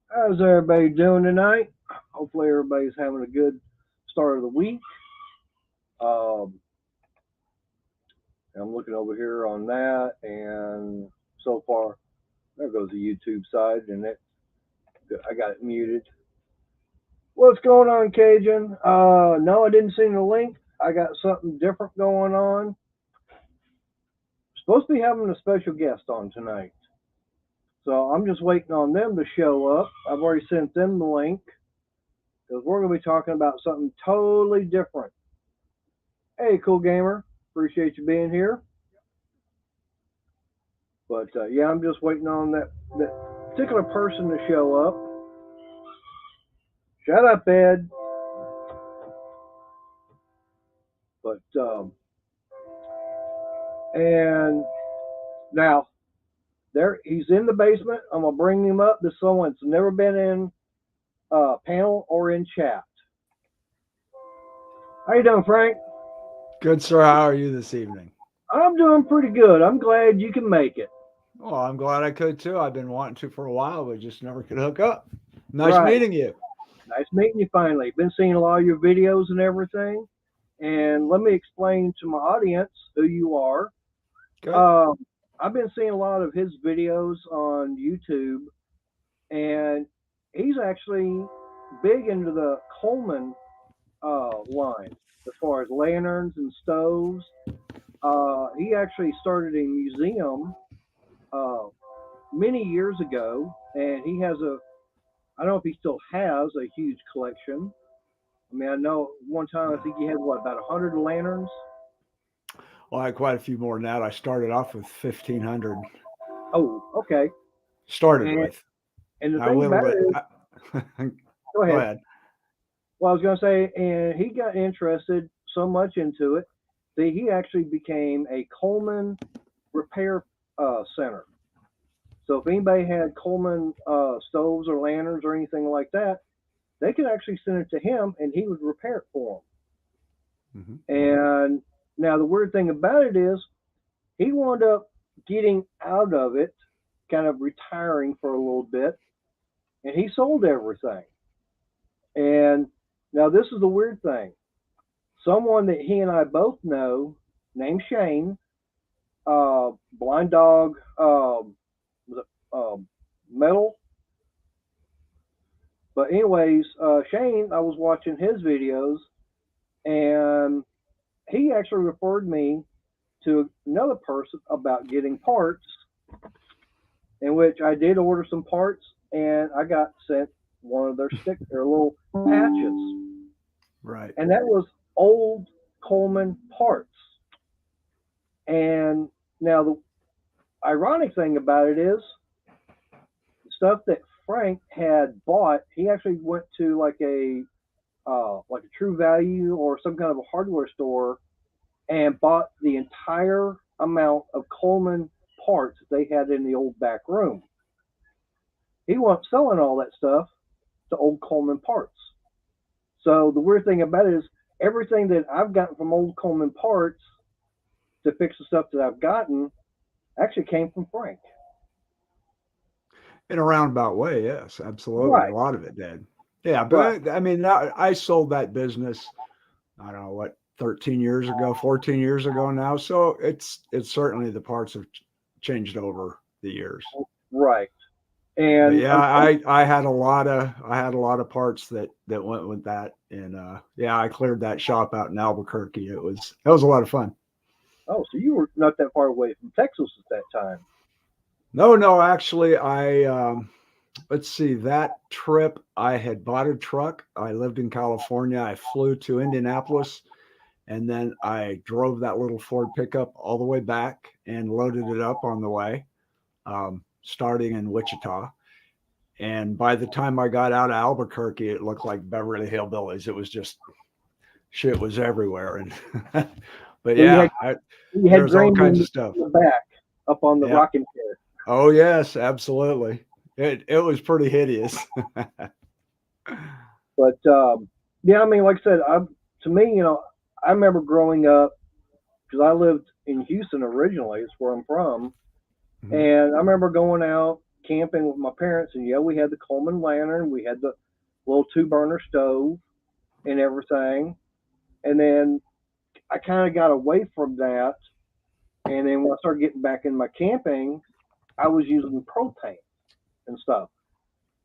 How's everybody doing tonight? Hopefully, everybody's having a good start of the week. Um, I'm looking over here on that, and so far, there goes the YouTube side, and I got it muted. What's going on, Cajun? No, I didn't see the link. I got something different going on. Supposed to be having a special guest on tonight, so I'm just waiting on them to show up. I've already sent them the link because we're going to be talking about something totally different. Hey, cool gamer. Appreciate you being here. But yeah, I'm just waiting on that particular person to show up. Shut up, Ed. But and now there he's in the basement. I'm gonna bring him up. This someone's never been in panel or in chat. How you doing, Frank? Good, sir. How are you this evening? I'm doing pretty good. I'm glad you can make it. Well, I'm glad I could too. I've been wanting to for a while, but just never could hook up. Nice Right. meeting you. Nice meeting you finally. Been seeing a lot of your videos and everything. And let me explain to my audience who you are. Good. Um, I've been seeing a lot of his videos on YouTube, and he's actually big into the Coleman line as far as lanterns and stoves. He actually started a museum uh, many years ago, and he has I don't know if he still has a huge collection. I mean, I know one time I think he had what about 100 lanterns. Well, I had quite a few more than that. I started off with 1,500. Oh, okay. Started And with. and the I thing about whittled it. it is, go Go ahead. ahead. Well, I was going to say, and he got interested so much into it that he actually became a Coleman repair center. So if anybody had Coleman stoves or lanterns or anything like that, they could actually send it to him, and he would repair it for Hmm. them. And now the weird thing about it is, he wound up getting out of it, kind of retiring for a little bit, and he sold everything. And now this is the weird thing. Someone that he and I both know, named Shane, Blind Dog, was it, Metal. But anyways, Shane, I was watching his videos, and he actually referred me to another person about getting parts, in which I did order some parts, and I got sent one of their little patches, Right. and that was old Coleman parts. And now the ironic thing about it is stuff that Frank had bought. He actually went to like a True Value or some kind of a hardware store and bought the entire amount of Coleman parts that they had in the old back room. He wasn't selling all that stuff to old Coleman parts. So the weird thing about it is everything that I've gotten from old Coleman parts to fix the stuff that I've gotten actually came from Frank. In a roundabout way, yes, absolutely. A Right, lot of it did. Yeah, right. but I mean, I sold that business. I don't know what 13 years ago, 14 years ago now. So it's certainly the parts have changed over the years. Right. But And yeah, I had a lot of parts that went with that, and yeah, I cleared that shop out in Albuquerque. It was a lot of fun. oh, so you were not that far away from Texas at that time. No, no, actually, I let's see, that trip I had bought a truck. I lived in California. I flew to Indianapolis, and then I drove that little Ford pickup all the way back and loaded it up on the way, starting in Wichita. And by the time I got out of Albuquerque, it looked like Beverly Hillbillies. It was just shit was everywhere. And but So yeah, you had there's all Grandma kinds in of stuff. the back up on the Yeah. rocking chair. Oh yes, absolutely. It was pretty hideous. But yeah, I mean, like I said, to me, I remember growing up because I lived in Houston originally. It's where I'm from, Mhm. and I remember going out. camping with my parents, and yeah, we had the Coleman lantern, we had the little 2 burner stove and everything. And then I kind of got away from that. And then when I started getting back in my camping, I was using propane and stuff.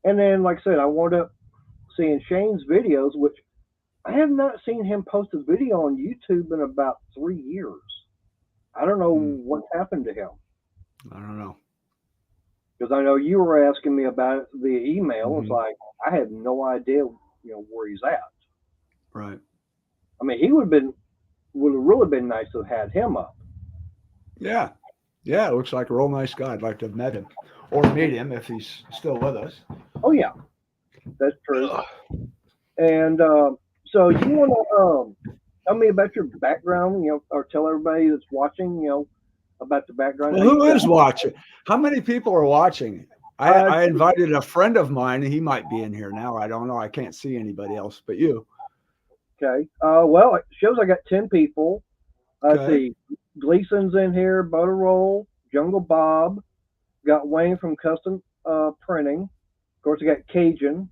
And then, like I said, I wound up seeing Shane's videos, which I have not seen him post a video on YouTube in about 3 years. I don't know what's happened to him. I don't know. Because I know you were asking me about it via email. It's like, I had no idea, where he's at. Right. I mean, he would have really been nice to have had him up. Yeah. Yeah, it looks like a real nice guy. I'd like to have met him or meet him if he's still with us. Oh, yeah. That's true. And so you want to tell me about your background, or tell everybody that's watching, about the background? Well, who is watching? How many people are watching? I invited a friend of mine, and he might be in here now. I don't know. I can't see anybody else but you. Okay. Well, it shows I got 10 people. Okay. See, Gleason's in here, Butter Roll, Jungle Bob, got Wayne from Custom Printing. Of course, I got Cajun,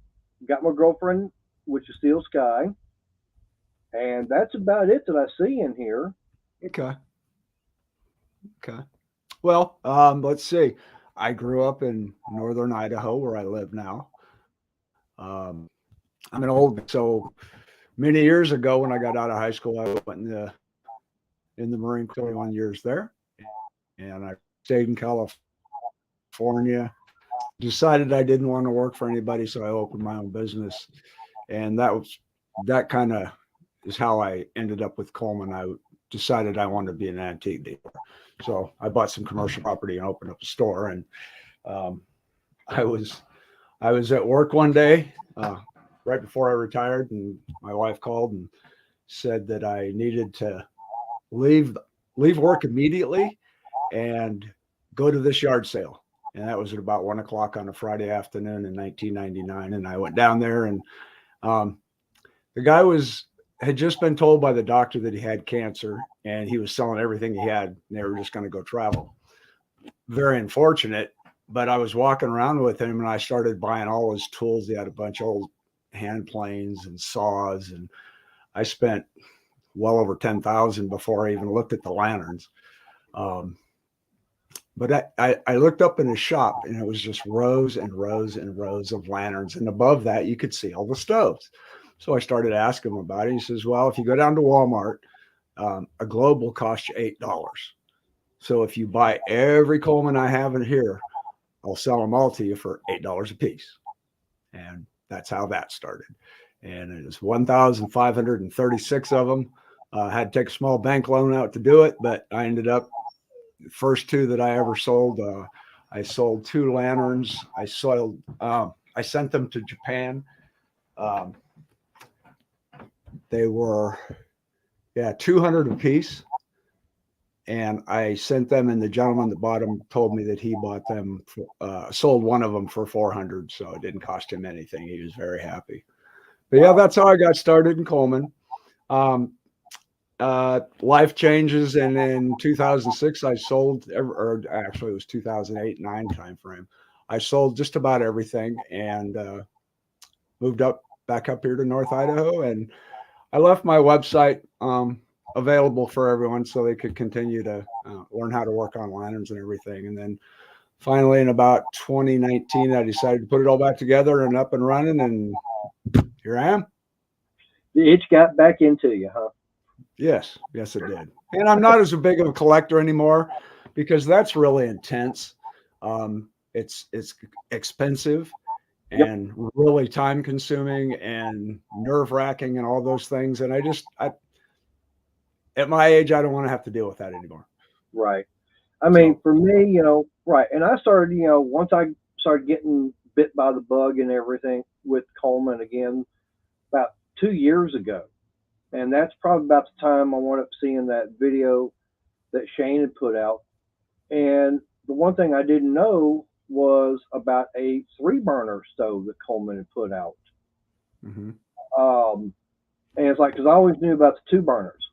got my girlfriend, which is Steel Sky. And that's about it that I see in here. Okay. Well, let's see. I grew up in northern Idaho, where I live now. I'm an old, so many years ago when I got out of high school, I went in the Marine Corps, 21 years there, and I stayed in California. Decided I didn't want to work for anybody, so I opened my own business, and that kind of is how I ended up with Coleman. I decided I wanted to be an antique dealer, so I bought some commercial property and opened up a store. And I was at work one day right before I retired, and my wife called and said that I needed to leave work immediately and go to this yard sale. And that was at about 1 o'clock on a Friday afternoon in 1999. And I went down there, and the guy had just been told by the doctor that he had cancer, and he was selling everything he had, and they were just going to go travel. Very unfortunate, but I was walking around with him, and I started buying all his tools. He had a bunch of old hand planes and saws, and I spent well over $10,000 before I even looked at the lanterns. But I looked up in his shop, and it was just rows and rows and rows of lanterns. And above that, you could see all the stoves. So I started asking him about it. He says, well, if you go down to Walmart, a globe will cost you $8. So if you buy every Coleman I have in here, I'll sell them all to you for $8 a piece. And that's how that started. And it was 1,536 of them. Had to take a small bank loan out to do it, but I ended up, the first 2 that I ever sold, I sold 2 lanterns. I sent them to Japan. They were, 200 a piece. And I sent them, and the gentleman that bought them told me that he bought them, sold one of them for 400. So it didn't cost him anything. He was very happy. But yeah, that's how I got started in Coleman. Life changes, and in 2006 I sold, or actually it was 2008-9 time frame. I sold just about everything and moved back up here to North Idaho, and I left my website available for everyone so they could continue to learn how to work on lanterns and everything. And then finally in about 2019 I decided to put it all back together and up and running, and here I am. The itch got back into you, huh? Yes, it did. And I'm not as big of a collector anymore because that's really intense. It's expensive and really time consuming and nerve wracking and all those things. And at my age, I don't want to have to deal with that anymore. Right. I mean, for me, right. And I started, once I started getting bit by the bug and everything with Coleman again, about 2 years ago. And that's probably about the time I wound up seeing that video that Shane had put out. And the one thing I didn't know was about a 3-burner stove that Coleman had put out. Mm-hmm. And it's like, because I always knew about the 2 burners.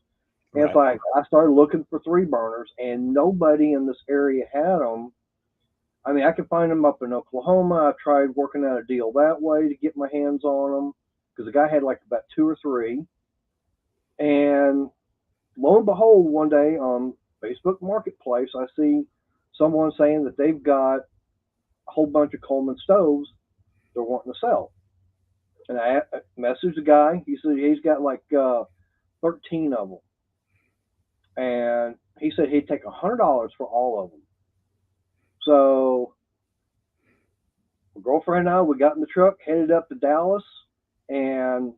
And it's like, I started looking for 3 burners, and nobody in this area had them. I mean, I can find them up in Oklahoma. I tried working out a deal that way to get my hands on them because the guy had like about two or three. And lo and behold, one day on Facebook Marketplace, I see someone saying that they've got a whole bunch of Coleman stoves they're wanting to sell. And I messaged the guy. He said he's got like 13 of them. And he said he'd take $100 for all of them. So my girlfriend and I, we got in the truck, headed up to Dallas, and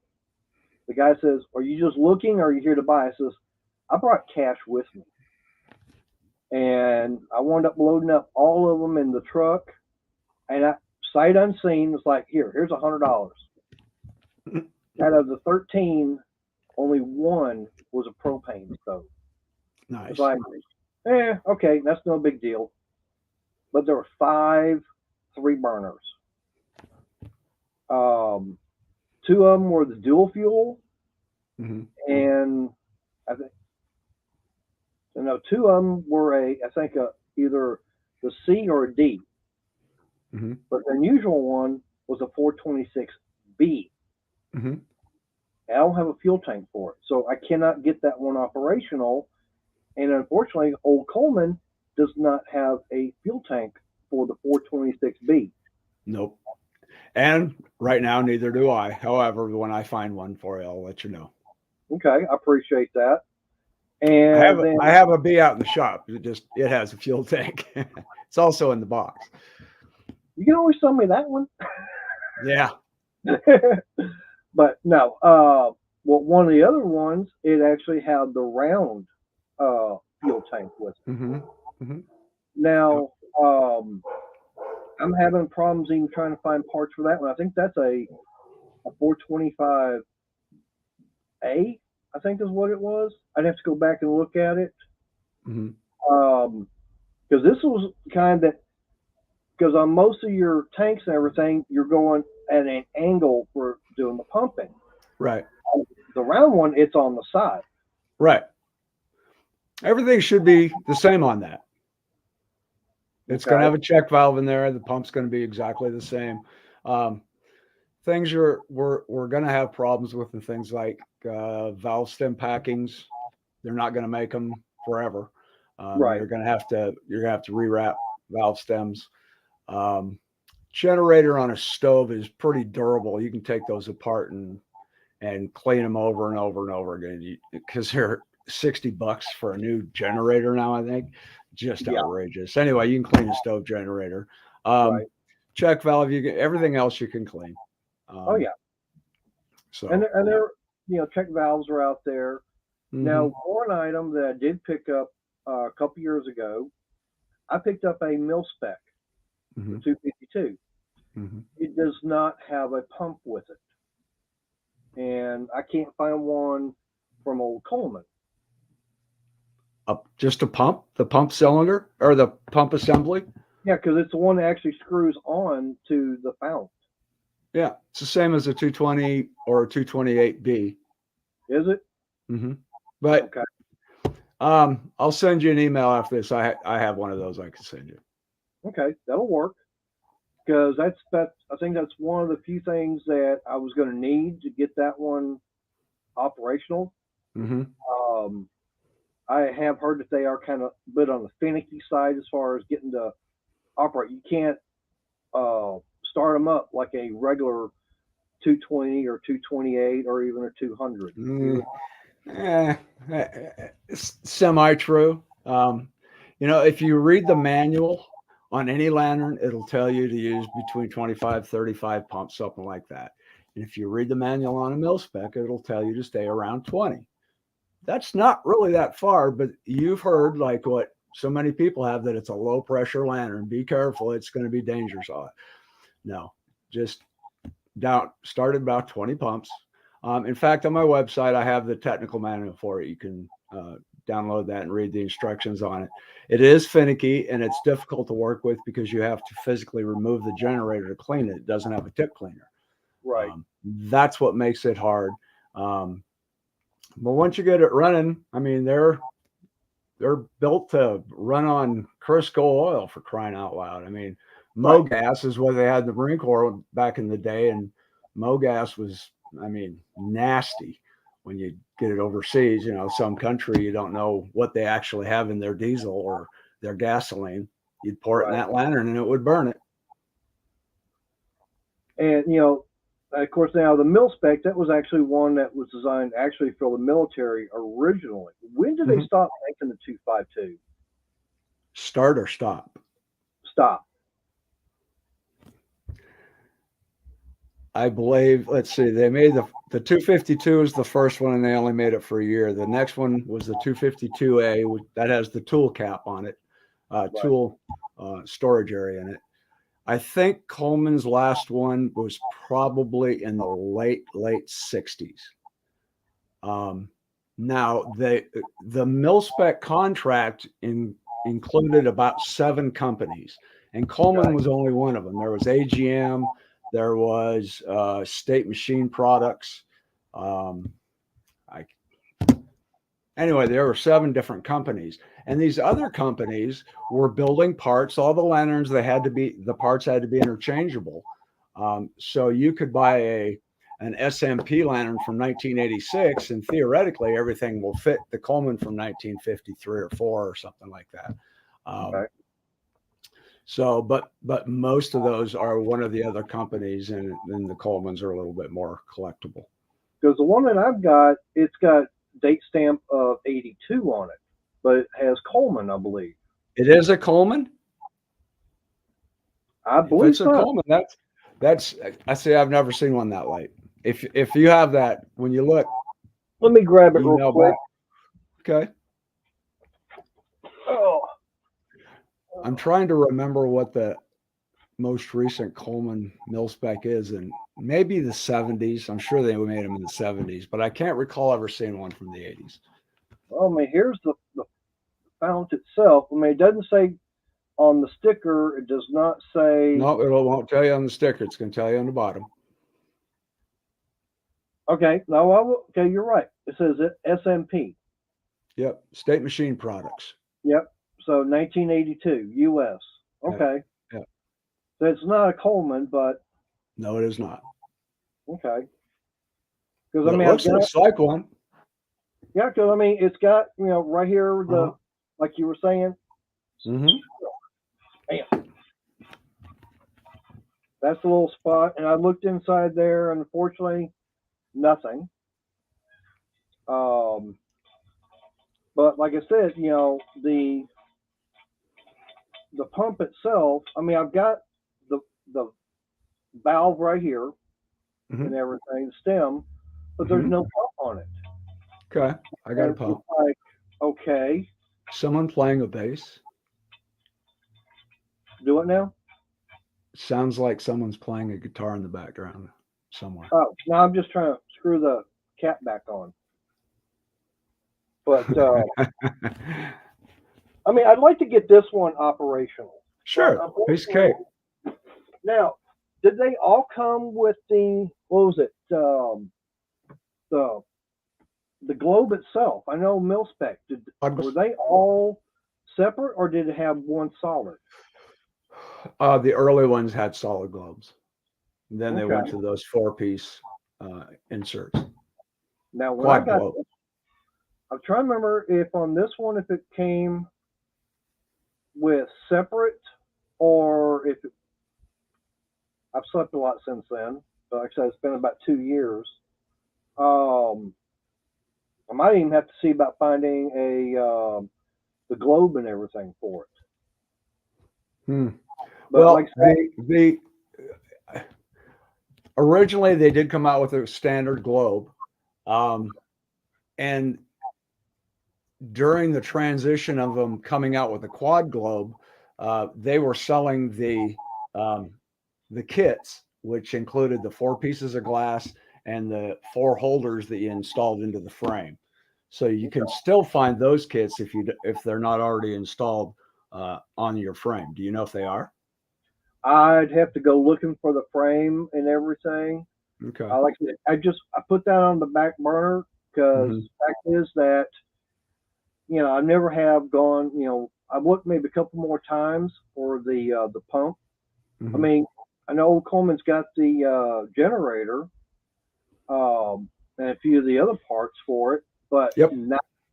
the guy says, "Are you just looking or are you here to buy?" I says, "I brought cash with me." And I wound up loading up all of them in the truck, and I, sight unseen, was like, here's $100. Out of the 13, only one was a propane stove. Nice. It's like, okay, that's no big deal. But there were 5 3-burners. 2 of them were the dual fuel, Mm-hmm. and I think 2 of them were either the C or a D. Mm-hmm. But the unusual one was a 426B. Mm-hmm. I don't have a fuel tank for it, so I cannot get that one operational. And unfortunately, Old Coleman does not have a fuel tank for the 426B. Nope. And right now, neither do I. However, when I find one for you, I'll let you know. Okay, I appreciate that. And I have a B out in the shop. It has a fuel tank. It's also in the box. You can always sell me that one. Yeah. But no, well, one of the other ones, it actually had the round fuel tank with it. Mm-hmm. Mm-hmm. Now, I'm having problems even trying to find parts for that one. I think that's a 425A, I think is what it was. I'd have to go back and look at it. Mm-hmm. Because this was kind of, because on most of your tanks and everything, you're going at an angle for doing the pumping. Right. The round one, it's on the side. Right. Everything should be the same on that. It's going to have a check valve in there. The pump's going to be exactly the same. Things we're going to have problems with, and things like valve stem packings. They're not going to make them forever. Right. You're going to have to rewrap valve stems. Generator on a stove is pretty durable. You can take those apart and clean them over and over and over again, because they're $60 for a new generator now, I think. Just outrageous. Anyway, you can clean a stove generator. Right. Check valve, everything else you can clean. Oh yeah. So and there, check valves are out there. Mm-hmm. Now, one item that I did pick up a couple years ago, I picked up a mil spec, Mm-hmm. 252. Mm-hmm. It does not have a pump with it, and I can't find one from Old Coleman. Just a pump, the pump cylinder or the pump assembly? Yeah, because it's the one that actually screws on to the fount. Yeah, it's the same as a 220 or a 228B. Is it? Mm-hmm. But okay. I'll send you an email after this. I have one of those I can send you. Okay, that'll work. Because I think that's one of the few things that I was going to need to get that one operational. Mm-hmm. I have heard that they are kind of a bit on the finicky side as far as getting to operate. You can't start them up like a regular 220 or 228 or even a 200. Semi-true. If you read the manual on any lantern, it'll tell you to use between 25, 35 pumps, something like that. And if you read the manual on a mil spec, it'll tell you to stay around 20. That's not really that far, but you've heard, like what so many people have, that it's a low pressure lantern. Be careful. It's going to be dangerous on it. No, just start at about 20 pumps. In fact, on my website, I have the technical manual for it. You can download that and read the instructions on it. It is finicky and it's difficult to work with because you have to physically remove the generator to clean it. It doesn't have a tip cleaner. Right. That's what makes it hard. But once you get it running, I mean, they're they're built to run on Crisco oil, for crying out loud. I mean, Right. MoGas is what they had in the Marine Corps back in the day, and MoGas was, I mean, nasty when you get it overseas. You know, some country, you don't know what they actually have in their diesel or their gasoline. You'd pour it in Right. that lantern and it would burn it. And of course, now the mil spec, that was actually one that was designed actually for the military originally. When did they stop making the 252? Start or stop? Stop. I believe, let's see, they made the 252 is the first one, and they only made it for a year. The next one was the 252A, that has the tool cap on it, tool storage area in it. I think Coleman's last one was probably in the late 60s. Now, the mil-spec contract included about 7 companies, and Coleman was only one of them. There was AGM, there was State Machine Products. Anyway, there were 7 different companies, and these other companies were building parts. All the lanterns, the parts had to be interchangeable. So you could buy an SMP lantern from 1986, and theoretically everything will fit the Coleman from 1953 or 4 or something like that. Okay. So, but most of those are one of the other companies, and then the Colemans are a little bit more collectible. Because the one that I've got, it's got date stamp of 82 on it, but it has Coleman, I believe. It is a Coleman? I believe it's so. A Coleman, that's I say I've never seen one that light. If you have that, when you look, let me grab it real quick. Back. Okay. Oh. I'm trying to remember what the most recent Coleman mil-spec is, and maybe the 70s. I'm sure they made them in the 70s, but I can't recall ever seeing one from the 80s. Well, I mean, here's the fount itself. I mean, it doesn't say on the sticker. It does not say. No, it won't tell you on the sticker. It's going to tell you on the bottom. Okay. No, okay, you're right. It says SMP. Yep. State Machine Products. Yep. So 1982, U.S. Okay. Yeah. So it's not a Coleman, but. No, it is not. Okay. Because I mean, it looks like one. Yeah, because I mean, it's got right here like you were saying. Mm-hmm. Bam. That's the little spot, and I looked inside there, and unfortunately, nothing. But like I said, the pump itself. I mean, I've got the valve right here and everything, the stem, but there's no pump on it. Okay, I got a pump. Like, okay. Someone playing a bass. Do it now. Sounds like someone's playing a guitar in the background somewhere. Oh, no, I'm just trying to screw the cap back on. But I mean, I'd like to get this one operational. Sure, piece of cake. Now, did they all come with the what was it? The globe itself. I know mil-spec. Were they all separate, or did it have one solid? The early ones had solid globes. Then they went to those 4-piece inserts. Now, when I got this, I'm trying to remember if on this one, if it came with separate, or if it, I've slept a lot since then. But like I said, it's been about 2 years. I might even have to see about finding the globe and everything for it. But well, like the originally they did come out with a standard globe, and during the transition of them coming out with a quad globe, they were selling the kits, which included the 4 pieces of glass and the 4 holders that you installed into the frame. So you can still find those kits if they're not already installed on your frame. Do you know if they are? I'd have to go looking for the frame and everything. Okay. I put that on the back burner because the fact is that I never have gone. I've looked maybe a couple more times for the pump. I mean, I know Coleman's got the generator, and a few of the other parts for it, but Yep.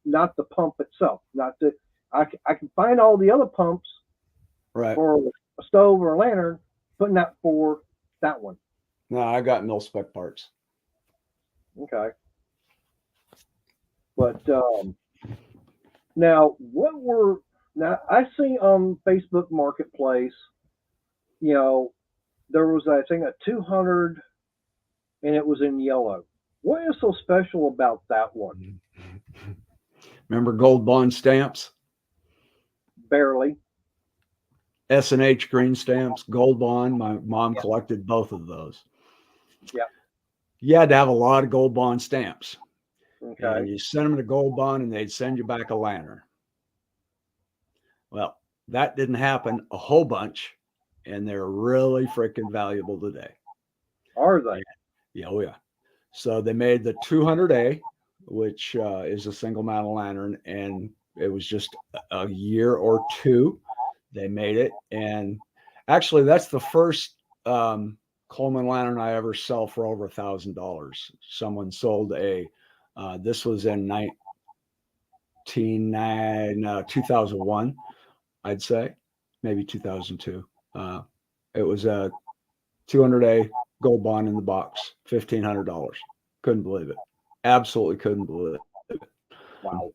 not the pump itself. Not the I can find all the other pumps Right. for a stove or a lantern, but not for that one. No, I got mil spec parts. Okay. But now, I see on Facebook Marketplace, there was, I think, a 200, and it was in yellow. What is so special about that one? Remember Gold Bond stamps? Barely. S&H green stamps, Gold Bond. My mom collected both of those. Yeah. You had to have a lot of Gold Bond stamps. Okay. And you send them to Gold Bond and they'd send you back a lantern. Well, that didn't happen a whole bunch, and they're really freaking valuable today. Are they? Yeah, oh yeah. So they made the 200A, which is a single mantle lantern, and it was just a year or two they made it. And actually, that's the first Coleman lantern I ever sell for over $1,000. Someone sold this was in 2001, I'd say, maybe 2002. It was a 200A Gold Bond in the box, $1,500. Couldn't believe it. Absolutely couldn't believe it. Wow.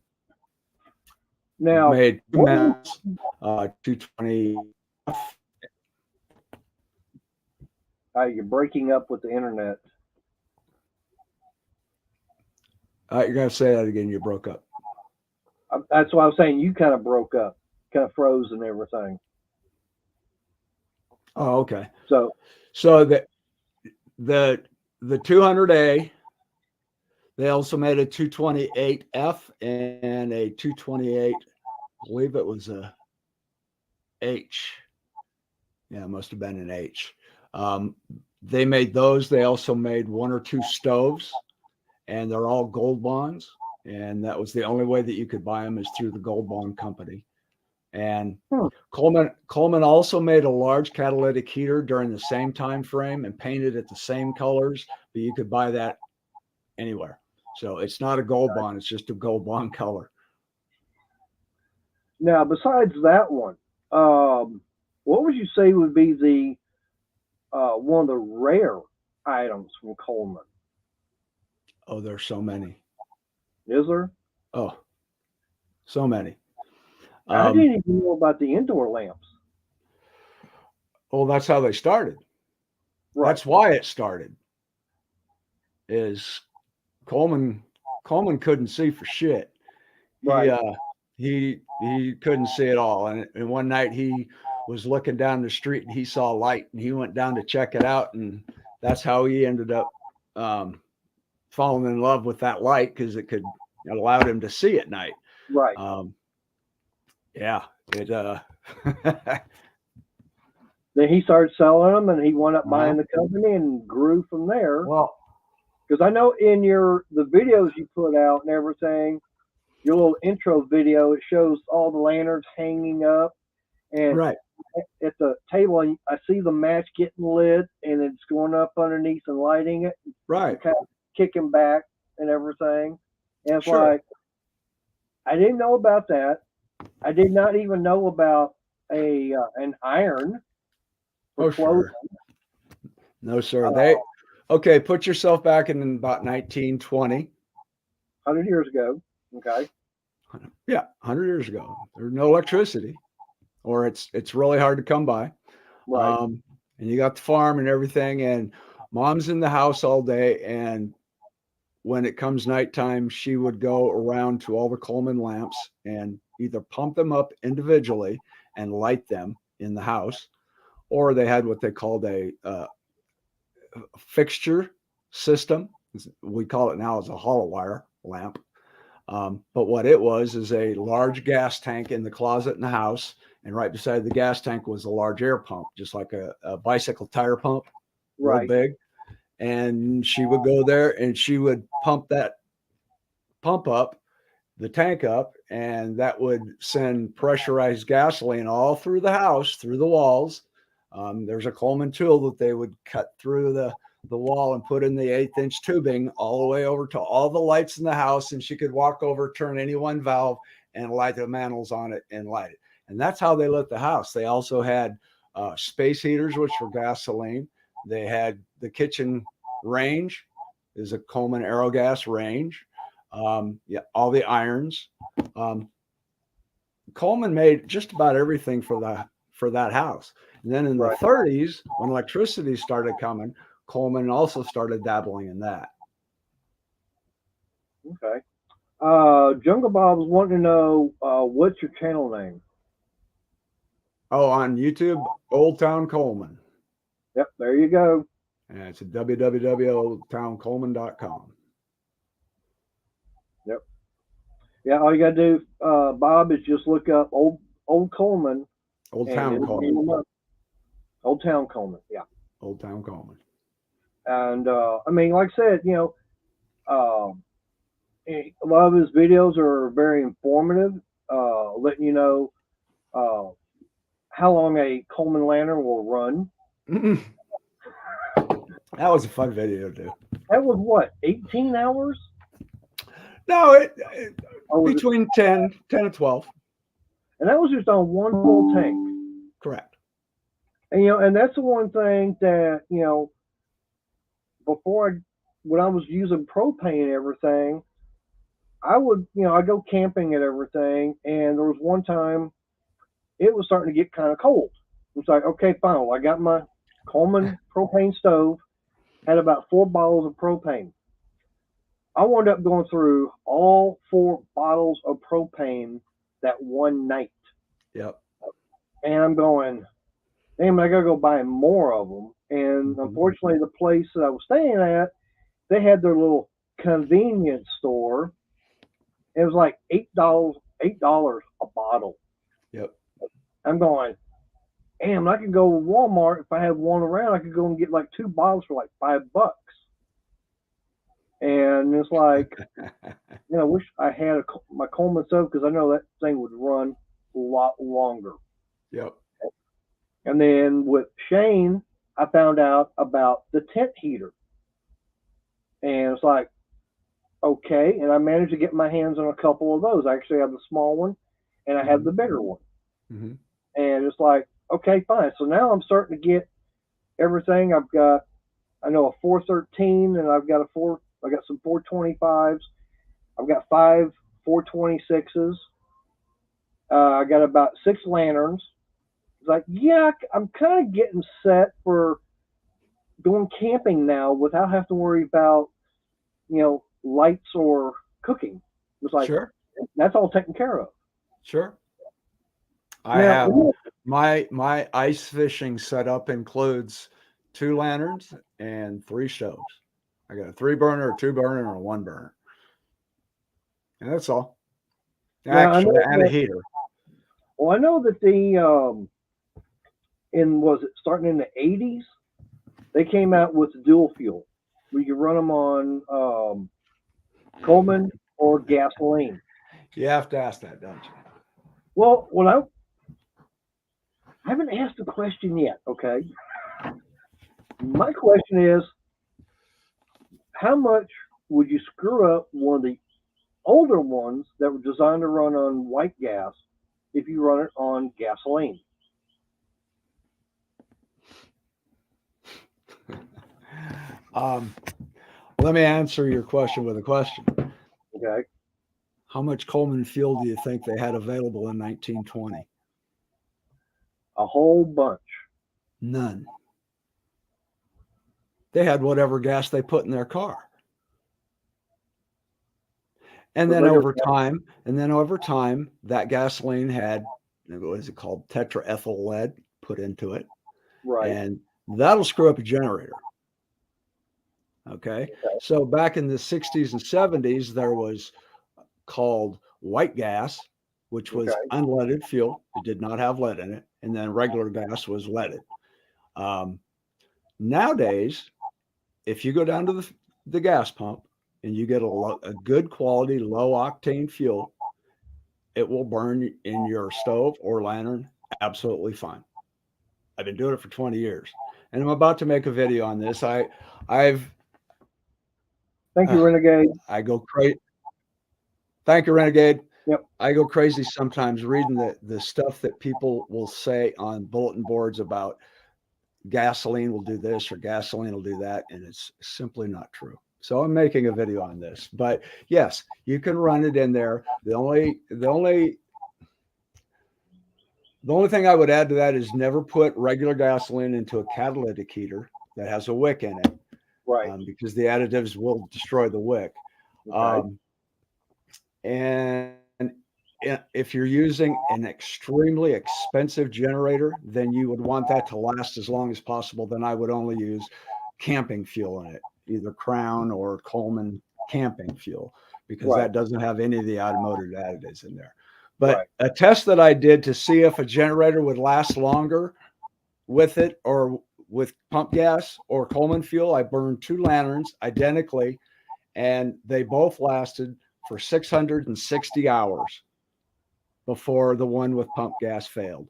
Now, made 220. You're breaking up with the internet. You gotta say that again. You broke up. That's why I was saying you kind of broke up, kind of froze and everything. Oh, okay. So the 200A, they also made a 228F and a 228. I believe it was a H. Yeah, it must have been an H. They made those. They also made one or two stoves, and they're all Gold Bonds. And that was the only way that you could buy them is through the Gold Bond company. And Coleman also made a large catalytic heater during the same time frame and painted it the same colors, but you could buy that anywhere. So it's not a Gold Bond, it's just a Gold Bond color. Now, besides that one, what would you say would be the one of the rare items from Coleman? Oh, there's so many. Is there? Oh, so many. I didn't even know about the indoor lamps. Well, that's how they started. Right. That's why it started. Is Coleman couldn't see for shit. Right. He couldn't see at all. And one night he was looking down the street and he saw a light and he went down to check it out. And that's how he ended up falling in love with that light, because it allowed him to see at night. Right. Yeah. Then he started selling them, and he went up buying the company and grew from there. Well, because I know in the videos you put out and everything, your little intro video, it shows all the lanterns hanging up, and right at the table, I see the match getting lit, and it's going up underneath and lighting it. Right. Kind of kicking back and everything. And it's like, I didn't know about that. I did not even know about an iron for clothing. Sure. No, sir. Put yourself back in about 1920. 100 years ago. Okay. Yeah, 100 years ago. There's no electricity, or it's really hard to come by. Right. And you got the farm and everything, and Mom's in the house all day, and when it comes nighttime, she would go around to all the Coleman lamps and either pump them up individually and light them in the house, or they had what they called a fixture system. We call it now as a hollow wire lamp. But what it was is a large gas tank in the closet in the house, and right beside the gas tank was a large air pump, just like a bicycle tire pump, real big. And she would go there and she would pump up, the tank up, and that would send pressurized gasoline all through the house, through the walls. There's a Coleman tool that they would cut through the wall and put in the 1/8-inch tubing all the way over to all the lights in the house, and she could walk over, turn any one valve, and light the mantles on it and light it. And that's how they lit the house. They also had space heaters, which were gasoline. They had the kitchen range, is a Coleman Aerogas range. Yeah, all the irons. Coleman made just about everything for that house. And then in the 30s, when electricity started coming, Coleman also started dabbling in that. Okay. Jungle Bob was wanting to know what's your channel name? Oh, on YouTube, Old Town Coleman. Yep, there you go. And it's at www.oldtowncoleman.com. Yep. Yeah, all you gotta do, Bob, is just look up Old Coleman. Old Town Coleman. Old Town Coleman. Yeah. Old Town Coleman. And I mean, like I said, a lot of his videos are very informative, letting you know how long a Coleman lantern will run. That was a fun video to do. That was what, 18 hours? No, between 10 and 12. And that was just on one full tank. Correct. And and that's the one thing that, before when I was using propane and everything, I would, I go camping and everything, and there was one time it was starting to get kind of cold. It's like, okay, fine. Well, I got my Coleman propane stove, had about 4 bottles of propane. I wound up going through all 4 bottles of propane that one night. Yep. And I'm going, damn, I got to go buy more of them. And unfortunately, the place that I was staying at, they had their little convenience store. It was like $8 a bottle. Yep. I'm going, damn, I could go to Walmart if I had one around. I could go and get like 2 bottles for like $5. And it's like, I wish I had my Coleman stove, because I know that thing would run a lot longer. Yep. And then with Shane, I found out about the tent heater. And it's like, okay. And I managed to get my hands on a couple of those. I actually have the small one, and I have the bigger one. Mm-hmm. And it's like, okay, fine. So now I'm starting to get everything. I've got, I know, a 413, and I've got some 425s. I've got 5 426s. I got about 6 lanterns. It's like, yeah, I'm kind of getting set for going camping now without having to worry about, lights or cooking. It's like, sure, that's all taken care of. Sure. I have my ice fishing setup includes 2 lanterns and 3 stoves. I got a 3-burner, a 2-burner, and a 1-burner. And that's all. Actually, and a heater. Well, I know that starting in the 80s, they came out with dual fuel. We could run them on Coleman or gasoline. You have to ask that, don't you? Well, I haven't asked the question yet, okay? My question is, how much would you screw up one of the older ones that were designed to run on white gas if you run it on gasoline? Let me answer your question with a question. Okay. How much Coleman fuel do you think they had available in 1920? A whole bunch. None. They had whatever gas they put in their car. And then over time, that gasoline had, what is it called? Tetraethyl lead put into it. Right. And that'll screw up a generator. Okay. So back in the 60s and 70s, there was called white gas, which was unleaded fuel. It did not have lead in it. And then regular gas was leaded. Nowadays, if you go down to the gas pump and you get a good quality, low octane fuel, it will burn in your stove or lantern absolutely fine. I've been doing it for 20 years, and I'm about to make a video on this. I've Thank you, Renegade. I go crazy. Thank you, Renegade. Yep. I go crazy sometimes reading the stuff that people will say on bulletin boards about gasoline will do this or gasoline will do that, and it's simply not true. So I'm making a video on this. But yes, you can run it in there. The only thing I would add to that is never put regular gasoline into a catalytic heater that has a wick in it, Right. because the additives will destroy the wick. Okay. And if you're using an extremely expensive generator, then you would want that to last as long as possible. Then I would only use camping fuel in it, either Crown or Coleman camping fuel, because Right. that doesn't have any of the automotive additives in there. But Right. a test that I did to see if a generator would last longer with it or with pump gas or Coleman fuel, I burned 2 lanterns identically, and they both lasted for 660 hours before the one with pump gas failed.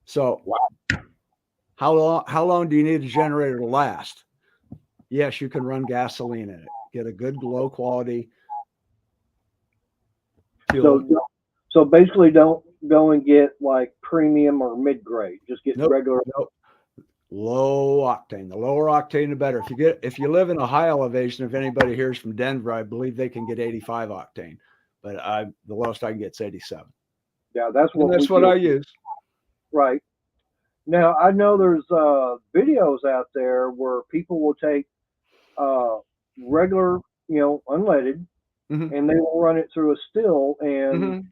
So how long do you need a generator to last? Yes, you can run gasoline in it. Get a good low quality fuel. So basically, don't go and get like premium or mid grade. Just get Nope, regular. nope. Low octane. The lower octane, the better. If you live in a high elevation, if anybody here's from Denver, I believe they can get 85 octane, but the lowest I can get is 87. Yeah, that's what I use. Right. Now I know there's videos out there where people will take regular, unleaded, Mhm. and they will run it through a still and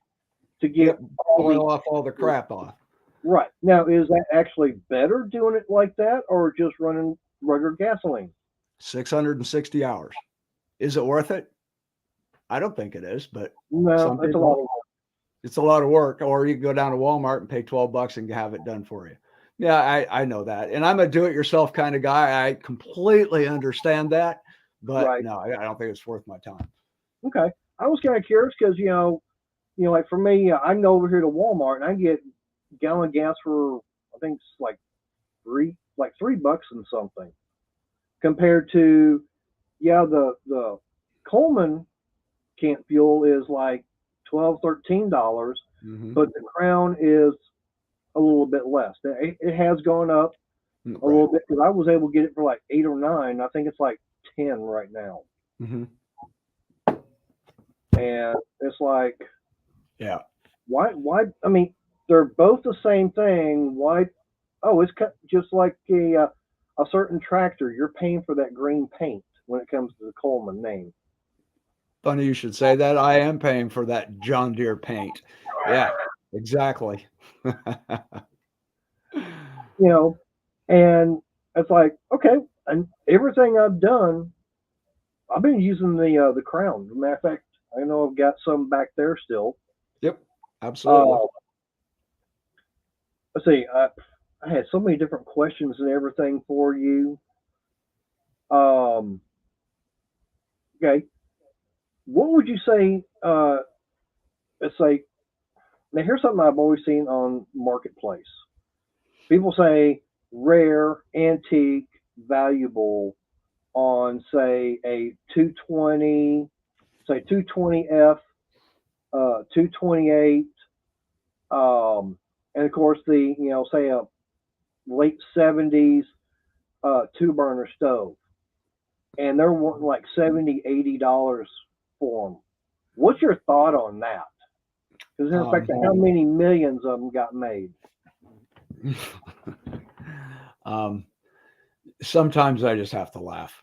to get boil off all the crap off. Right. Now, is that actually better doing it like that or just running regular gasoline? 660 hours. Is it worth it? I don't think it is, but No, it's a lot of work. It's a lot of work. Or you can go down to Walmart and pay $12 and have it done for you. Yeah, I know that. And I'm a do-it-yourself kind of guy. I completely understand that, but Right. no, I don't think it's worth my time. Okay. I was kind of curious because, like for me, I can go over here to Walmart and I get gallon gas for, I think it's like $3 and something, compared to, the Coleman camp fuel is like $12, $13, but the Crown is a little bit less. It has gone up a little bit because I was able to get it for like 8 or 9. I think it's like 10 right now. And it's like, yeah, why? I mean, they're both the same thing. Why? Oh, it's just like a certain tractor. You're paying for that green paint when it comes to the Coleman name. Funny you should say that. I am paying for that John Deere paint. Yeah, exactly. And it's like, okay, and everything I've done, I've been using the Crown. As a matter of fact, I know I've got some back there still. Yep, absolutely. Let's see. I had so many different questions and everything for you. Okay. What would you say? Let's say, now here's something I've always seen on Marketplace. People say rare, antique, valuable on, say, a 220, say 220F, 228, and of course say a late 70s 2-burner stove, and they're wanting like $70, $80 for them. What's your thought on that? Because in fact, how many millions of them got made? Sometimes I just have to laugh.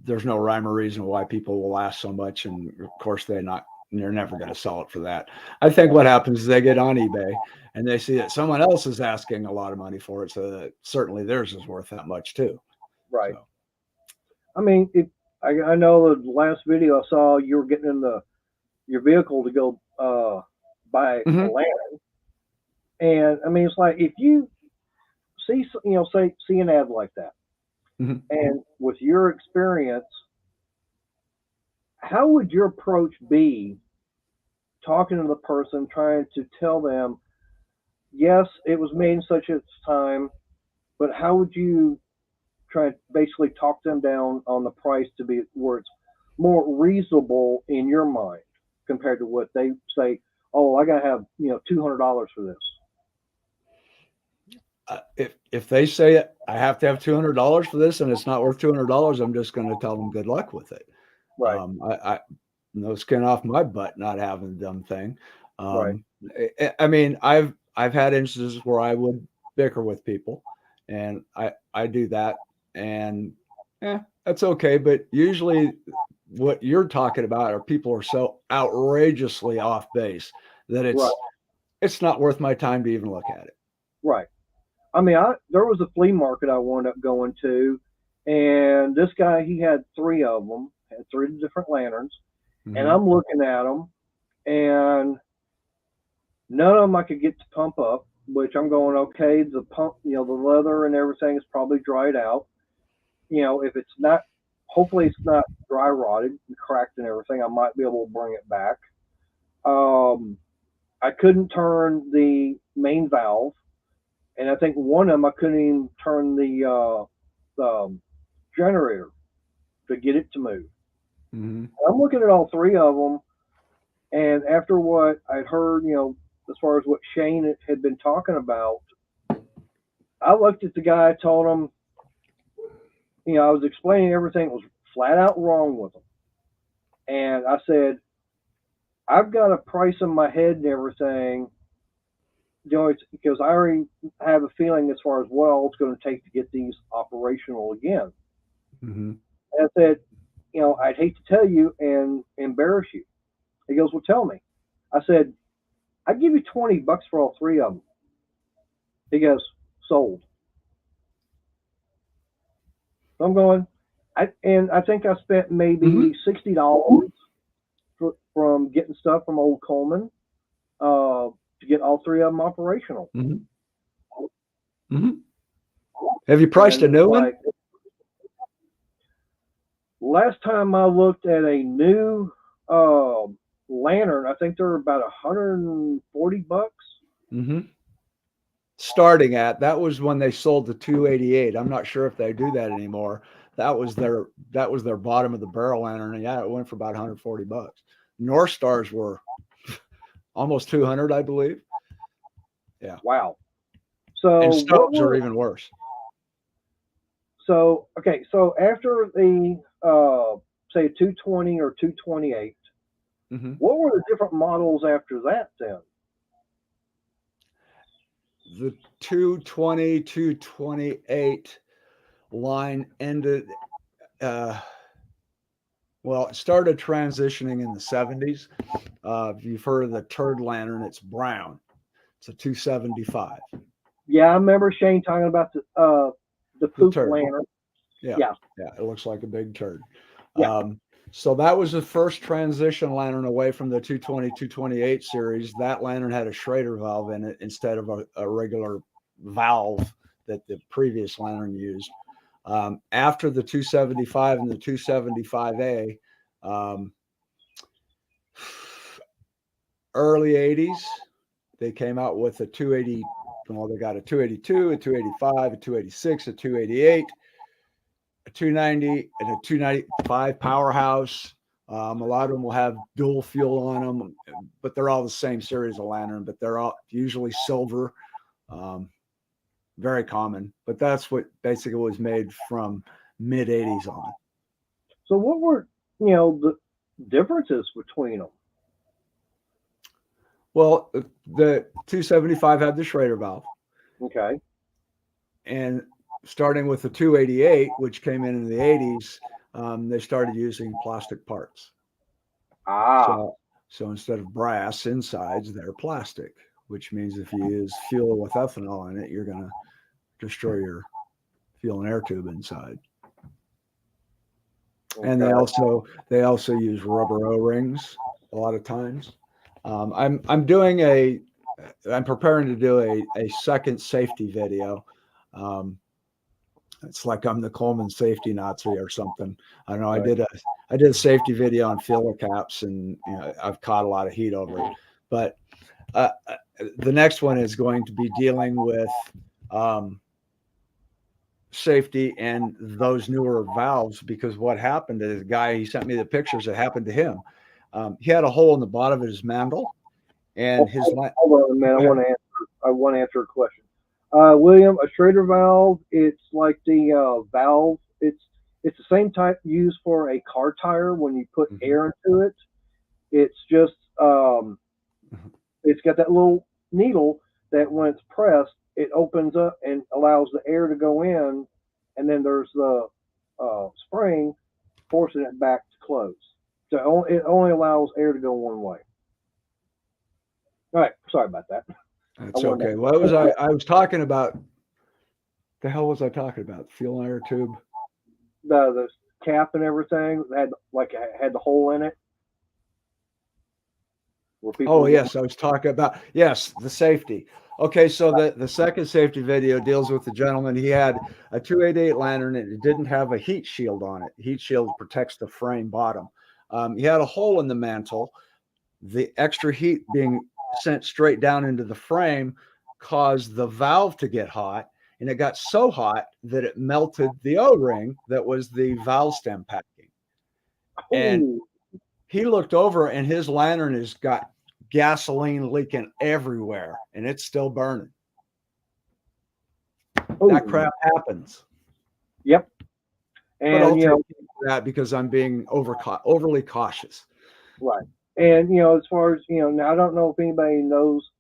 There's no rhyme or reason why people will ask so much, and of course they're never going to sell it for that. I think what happens is they get on eBay and they see that someone else is asking a lot of money for it, so that certainly theirs is worth that much too. Right. So. I mean, I know the last video I saw, you were getting in your vehicle to go buy a lantern, and I mean, it's like if you see see an ad like that, and with your experience, how would your approach be talking to the person, trying to tell them, yes, it was made in such a time, but how would you try to basically talk them down on the price to be where it's more reasonable in your mind compared to what they say, oh, I got to have, $200 for this. If they say I have to have $200 for this and it's not worth $200, I'm just going to tell them good luck with it. Right. I no skin off my butt not having the dumb thing. Right. I mean, I've had instances where I would bicker with people, and I do that, and that's okay. But usually, what you're talking about are people are so outrageously off base that it's not worth my time to even look at it. Right. I mean, there was a flea market I wound up going to, and this guy, he had three of them, had three different lanterns, and I'm looking at them, and none of them I could get to pump up, which I'm going, okay, the pump, the leather and everything is probably dried out. If it's not, hopefully it's not dry rotted and cracked and everything, I might be able to bring it back. I couldn't turn the main valve. And I think one of them, I couldn't even turn the generator to get it to move. I'm looking at all three of them, and after what I'd heard, as far as what Shane had been talking about, I looked at the guy, told him, I was explaining everything was flat out wrong with them. And I said, I've got a price in my head and everything, because I already have a feeling as far as what all it's going to take to get these operational again. And I said, I'd hate to tell you and embarrass you. He goes, well, tell me. I said, I'd give you $20 for all three of them. He goes, sold. So I'm going, I think I spent maybe $60 from getting stuff from Old Coleman to get all three of them operational. Have you priced a new one? Last time I looked at a new lantern, I think they're about $140. Starting at, that was when they sold the 288. I'm not sure if they do that anymore. That was their bottom of the barrel lantern, and yeah, it went for about $140. North Stars were almost 200, I believe. Yeah. Wow. So and stoves are even worse. So okay, so after the say 220 or 228, what were the different models after that then? The 220, 228 line ended. Well, it started transitioning in the 70s. If you've heard of the turd lantern, it's brown. It's a 275. Yeah, I remember Shane talking about the poop lantern. Yeah, it looks like a big turd. So that was the first transition lantern away from the 220, 228 series. That lantern had a Schrader valve in it instead of a regular valve that the previous lantern used. After the 275 and the 275A, early 80s, they came out with a 280. Well, they got a 282, a 285, a 286, a 288, a 290, and a 295 powerhouse. A lot of them will have dual fuel on them, but they're all the same series of lantern, but they're all usually silver. Very common, but that's what basically was made from mid 80s on. So what were, the differences between them? Well, the 275 had the Schrader valve. Okay. And starting with the 288, which came in the 80s, they started using plastic parts. So instead of brass insides, they're plastic, which means if you use fuel with ethanol in it, you're going to destroy your fuel and air tube inside. Okay. And they also use rubber O-rings a lot of times. I'm preparing to do a second safety video. It's like I'm the Coleman safety Nazi or something. I don't know. Right. I did a safety video on filler caps, and I've caught a lot of heat over it. But the next one is going to be dealing with safety and those newer valves, because what happened to the guy, he sent me the pictures that happened to him. He had a hole in the bottom of his mantle, and his hold on a minute. I want to answer a question. William, a Schrader valve, it's like the valve. It's the same type used for a car tire when you put air into it. It's just it's got that little needle that when it's pressed, it opens up and allows the air to go in, and then there's the spring forcing it back to close. So it only allows air to go one way. All right, sorry about that. That's okay. What was I was talking about? The hell was I talking about? Fuel and air tube. The cap and everything had the hole in it. Oh yes, I was talking about the safety. Okay, so the second safety video deals with the gentleman. He had a 288 lantern and it didn't have a heat shield on it. Heat shield protects the frame bottom. He had a hole in the mantle. The extra heat being sent straight down into the frame caused the valve to get hot, and it got so hot that it melted the O-ring that was the valve stem packing. And he looked over and his lantern has got gasoline leaking everywhere and it's still burning. That crap happens. Yep. And I'll take that because I'm being overly cautious. Right. And as far as now I don't know if anybody knows,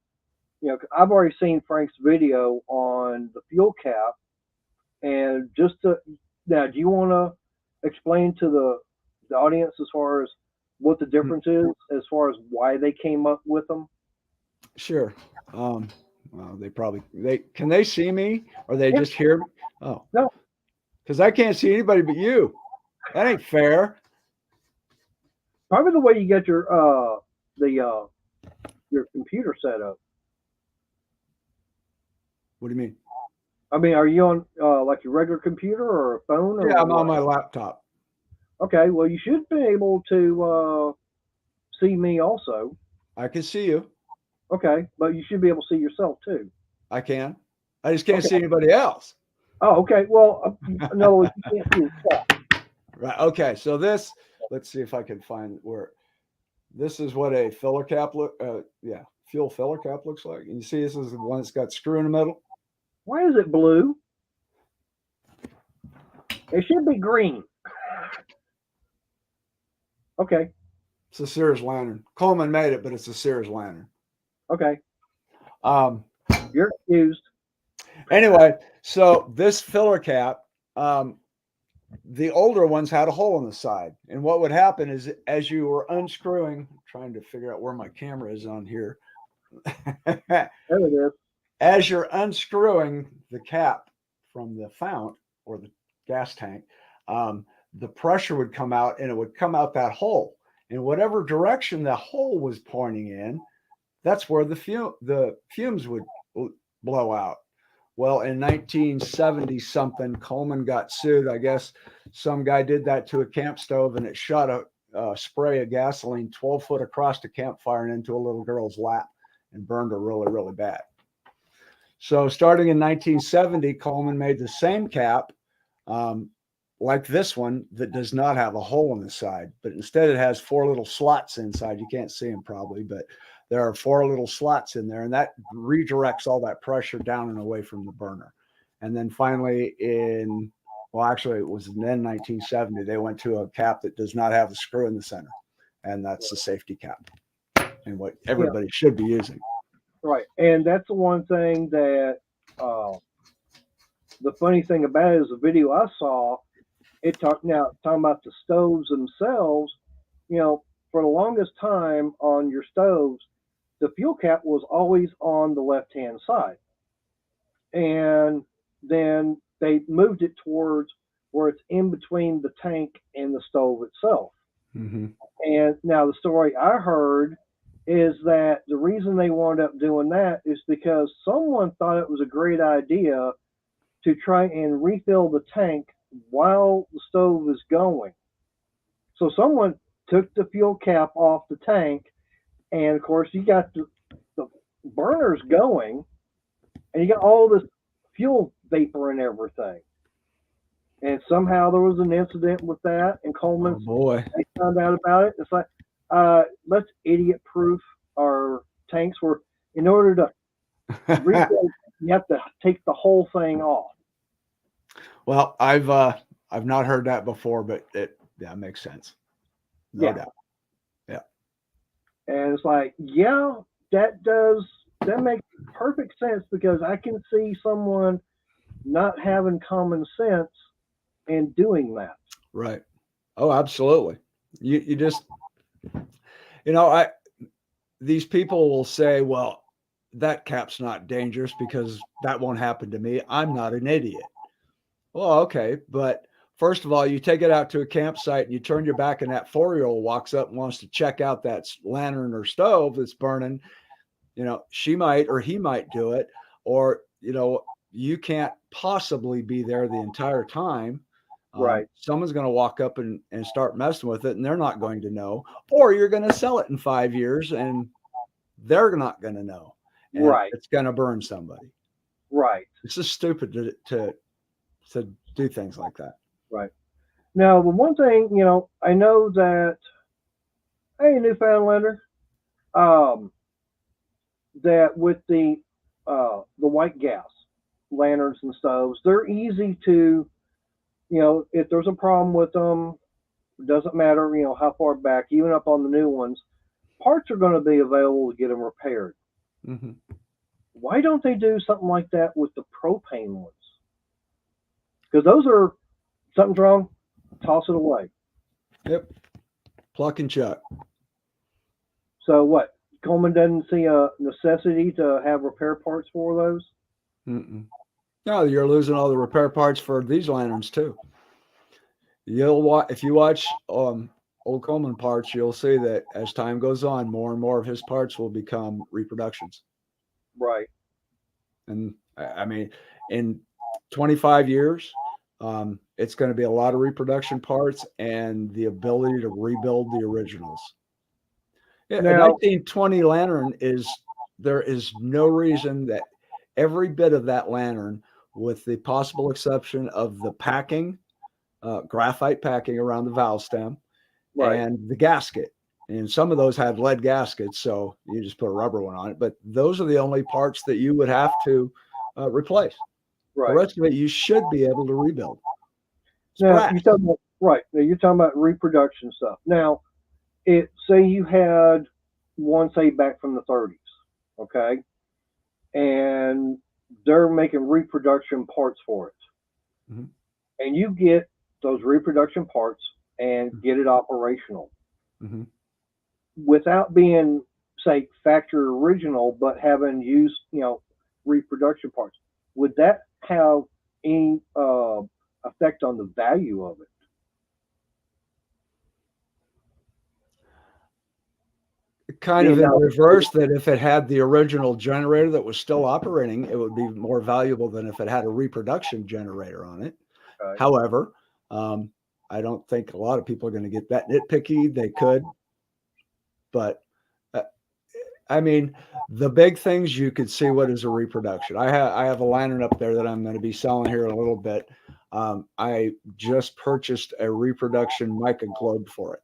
I've already seen Frank's video on the fuel cap, and now, do you want to explain to the audience as far as what the difference is, as far as why they came up with them? Sure. Well, can they see me, or they just hear me? Oh no, because I can't see anybody but you. That ain't fair. Probably the way you get your computer set up. What do you mean? I mean, are you on like your regular computer or a phone? Or I'm on my laptop. Okay, well, you should be able to see me also. I can see you. Okay, but you should be able to see yourself too. I can. I just can't see anybody else. Oh, okay. Well, no, you can't see yourself. Right. Okay. So let's see if I can find where. This is what a filler cap fuel filler cap looks like. And you see, this is the one that's got screw in the middle. Why is it blue? It should be green. Okay. It's a Sears lantern. Coleman made it, but it's a Sears lantern. Okay. You're excused. Anyway, so this filler cap, the older ones had a hole in the side. And what would happen is as you were unscrewing, trying to figure out where my camera is on here. There it is. As you're unscrewing the cap from the fount or the gas tank, the pressure would come out and it would come out that hole. And whatever direction the hole was pointing in, that's where the fumes would blow out. Well, in 1970 something, Coleman got sued. I guess some guy did that to a camp stove and it shot a spray of gasoline 12 foot across the campfire and into a little girl's lap and burned her really, really bad. So starting in 1970, Coleman made the same cap like this one that does not have a hole in the side, but instead it has 4 little slots inside. You can't see them probably, but there are 4 little slots in there, and that redirects all that pressure down and away from the burner. And then finally it was then 1970, they went to a cap that does not have a screw in the center, and that's the safety cap and what everybody should be using. Right. And that's the one thing that the funny thing about it is the video I saw, talking about the stoves themselves, for the longest time on your stoves, the fuel cap was always on the left-hand side. And then they moved it towards where it's in between the tank and the stove itself. Mm-hmm. And now the story I heard is that the reason they wound up doing that is because someone thought it was a great idea to try and refill the tank while the stove is going. So someone took the fuel cap off the tank, and of course you got the burners going, and you got all this fuel vapor and everything. And somehow there was an incident with that, and Oh Coleman boy. they found out about it. It's like, let's idiot proof our tanks. Where in order to refill, you have to take the whole thing off. Well, I've not heard that before, but it makes sense. No Yeah, doubt. Yeah. and it's like, yeah, that makes perfect sense because I can see someone not having common sense and doing that. Right. Oh, absolutely. You just, I these people will say, well, that cap's not dangerous because that won't happen to me. I'm not an idiot. Well, okay, but first of all, you take it out to a campsite and you turn your back, and that 4-year-old walks up and wants to check out that lantern or stove that's burning. She might or he might do it, or you can't possibly be there the entire time. Right, Someone's going to walk up and start messing with it, and they're not going to know, or you're going to sell it in 5 years and they're not going to know, and right, it's going to burn somebody. right, It's just stupid to do things like that. right. Now, the one thing, I know that, hey, Newfoundlander, um, that with the white gas lanterns and stoves, they're easy to, if there's a problem with them, it doesn't matter, how far back, even up on the new ones, parts are going to be available to get them repaired. Mm-hmm. Why don't they do something like that with the propane ones? Because those are something's wrong, toss it away. Yep. Pluck and chuck. So what? Coleman doesn't see a necessity to have repair parts for those. Mm-mm. No, you're losing all the repair parts for these lanterns too. If you watch old Coleman parts, you'll see that as time goes on, more and more of his parts will become reproductions. Right. And I mean, in 25 years, it's going to be a lot of reproduction parts and the ability to rebuild the originals. Yeah, a Now, 1920 lantern there is no reason that every bit of that lantern, with the possible exception of the packing, graphite packing around the valve stem right, and the gasket. And some of those had lead gaskets, so you just put a rubber one on it. But those are the only parts that you would have to replace. The right. rest of it you should be able to rebuild. It's Now brass. you're talking about right. Now you're talking about reproduction stuff. Now, say you had one say back from the 30s, okay, and they're making reproduction parts for it, Mhm. and you get those reproduction parts and get it operational Mm-hmm. without being say factory original, but having used reproduction parts. Would that have any effect on the value of it? Kind of Being in out, reverse, that if it had the original generator that was still operating, it would be more valuable than if it had a reproduction generator on it. okay, However, I don't think a lot of people are going to get that nitpicky. They could, but uh, I mean, the big things you could see what is a reproduction. I have a lantern up there that I'm going to be selling here in a little bit. I just purchased a reproduction mica globe for it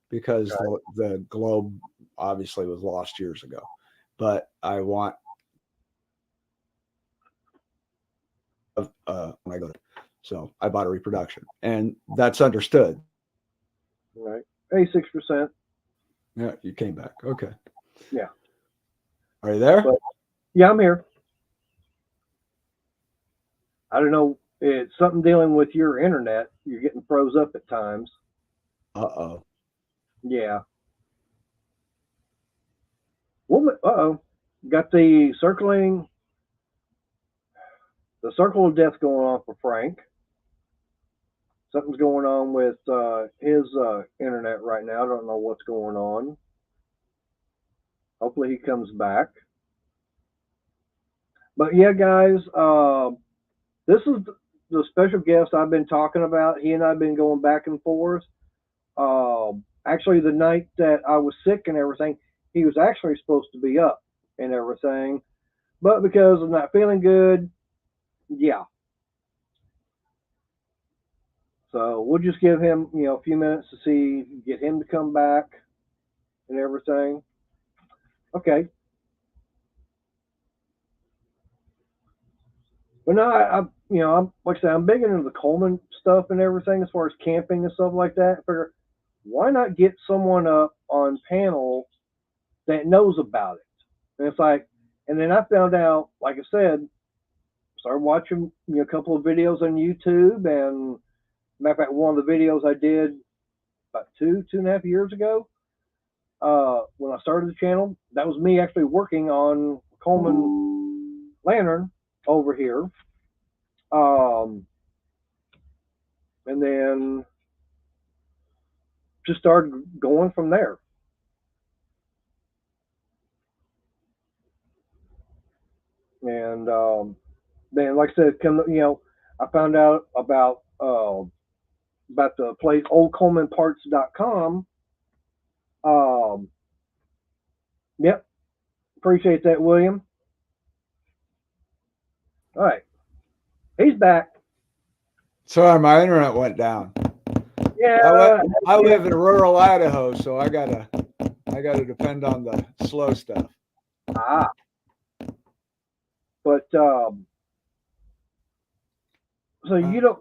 because okay, the globe obviously was lost years ago. But I want when I go to, so I bought a reproduction, and that's understood. right. 86%. Yeah, you came back. Okay, Yeah, are you there? but yeah, I'm here. I don't know. It's something dealing with your internet. You're getting froze up at times. Uh-oh. Yeah. Well, uh-oh. Got the circle of death going on for Frank. Something's going on with his internet right now. I don't know what's going on. Hopefully he comes back. But yeah, guys, this is the special guest I've been talking about. He and I've been going back and forth. Actually, the night that I was sick and everything, he was actually supposed to be up and everything, but because of not feeling good, yeah. So we'll just give him, a few minutes to see, get him to come back and everything. Okay. But no, I'm like I said, I'm big into the Coleman stuff and everything as far as camping and stuff like that. I figure, why not get someone up on panel that knows about it? And it's like, and then I found out, like I said, started watching a couple of videos on YouTube, and matter of fact, one of the videos I did about 2.5 years ago, when I started the channel, that was me actually working on Coleman lantern over here. And then just started going from there. And then, like I said, I found out about the place oldcolemanparts.com. Yep, appreciate that, William. All right, he's back. Sorry, my internet went down. Yeah, I live in rural Idaho, so I gotta depend on the slow stuff. But so you don't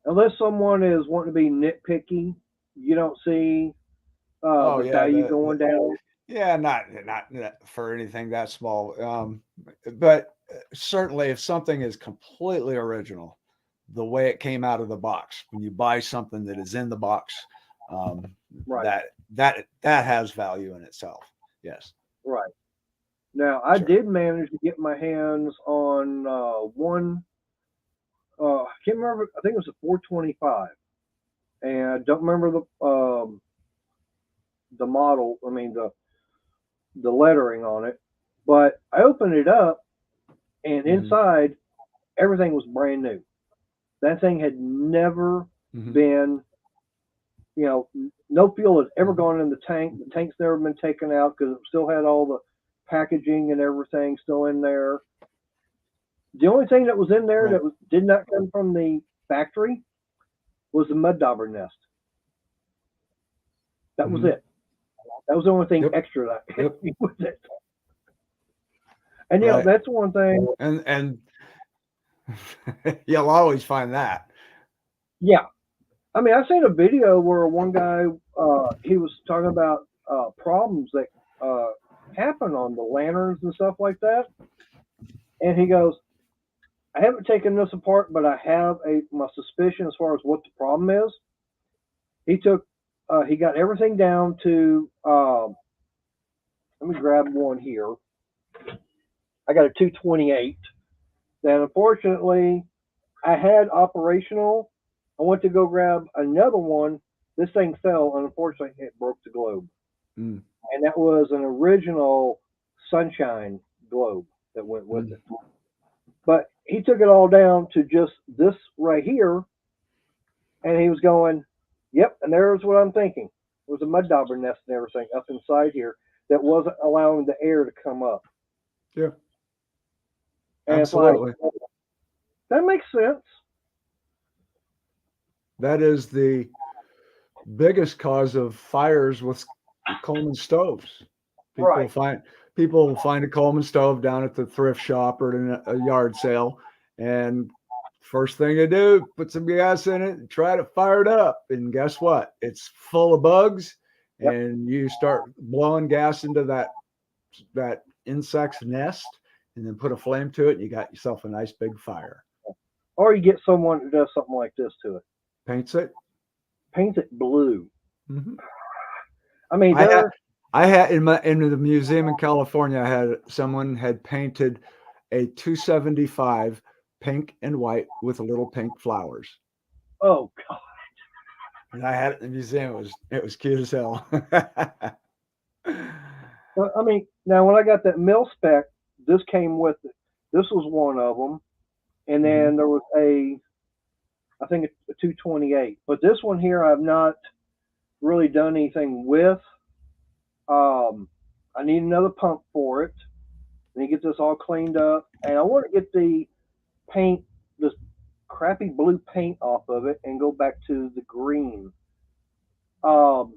unless someone is wanting to be nitpicky, you don't see the value going down. Yeah, not for anything that small. But certainly if something is completely original, the way it came out of the box, when you buy something that is in the box, right. that has value in itself. Yes. Right. Now, I did manage to get my hands on one. I can't remember. I think it was a 425, and I don't remember the model. I mean the lettering on it. But I opened it up, and inside everything was brand new. That thing had never been, no fuel had ever gone in the tank. The tank's never been taken out because it still had all the packaging and everything still in there. The only thing that was in there that did not come from the factory was the mud dauber nest. That was it. That was the only thing extra that was it. And that's one thing. And you'll always find that. Yeah. I mean, I've seen a video where one guy he was talking about problems that happen on the lanterns and stuff like that. And he goes, I haven't taken this apart, but I have my suspicion as far as what the problem is. He got everything down to, let me grab one here. I got a 228. Then unfortunately, I had operational. I went to go grab another one. This thing fell, and unfortunately, it broke the globe. And that was an original Sunshine globe that went with it. But he took it all down to just this right here, and he was going, yep, and there's what I'm thinking. It was a mud dauber nest and everything up inside here that wasn't allowing the air to come up. Yeah. And absolutely. It's like, that makes sense. That is the biggest cause of fires with Coleman stoves. People find a Coleman stove down at the thrift shop or in a yard sale, and first thing they do, put some gas in it and try to fire it up. And guess what? It's full of bugs, and you start blowing gas into that insect's nest, and then put a flame to it, and you got yourself a nice big fire. Or you get someone who does something like this to it. Paints it blue. I mean, I had in the museum in California, someone had painted a 275 pink and white with little pink flowers. Oh God! And I had it in the museum. It was cute as hell. Well, I mean, now when I got that mil spec, this came with it. This was one of them, and then there was I think a 228. But this one here, I've not really done anything with. I need another pump for it. And get this all cleaned up, and I want to get the paint, this crappy blue paint off of it, and go back to the green. Now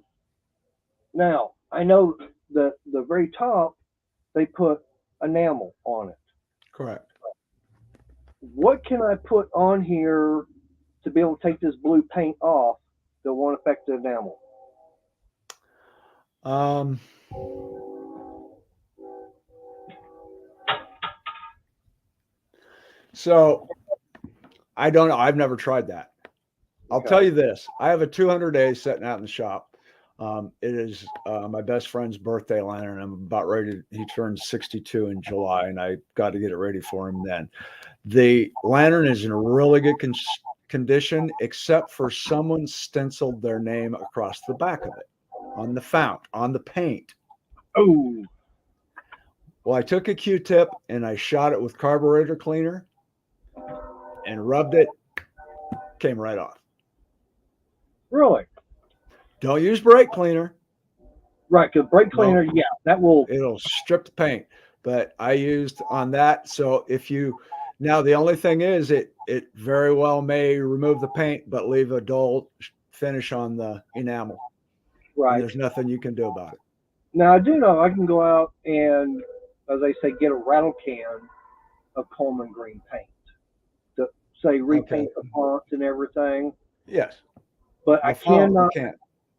I know that the very top they put enamel on it. Correct. What can I put on here to be able to take this blue paint off that won't affect the enamel? So I don't know. I've never tried that. I'll tell you this. I have a 200 days sitting out in the shop. It is my best friend's birthday lantern. I'm about ready to, he turns 62 in July, and I got to get it ready for him then. The lantern is in really good condition, except for someone stenciled their name across the back of it on the fount, on the paint. Oh. Well, I took a Q-tip and I shot it with carburetor cleaner and rubbed it, came right off. Really? Don't use brake cleaner. Right, because brake cleaner, yeah, that will. It'll strip the paint. But I used on that. So if you, now the only thing is it very well may remove the paint, but leave a dull finish on the enamel. Right. And there's nothing you can do about it. Now I do know I can go out and, as they say, get a rattle can of Coleman green paint to say repaint the font and everything. Yes. But I cannot.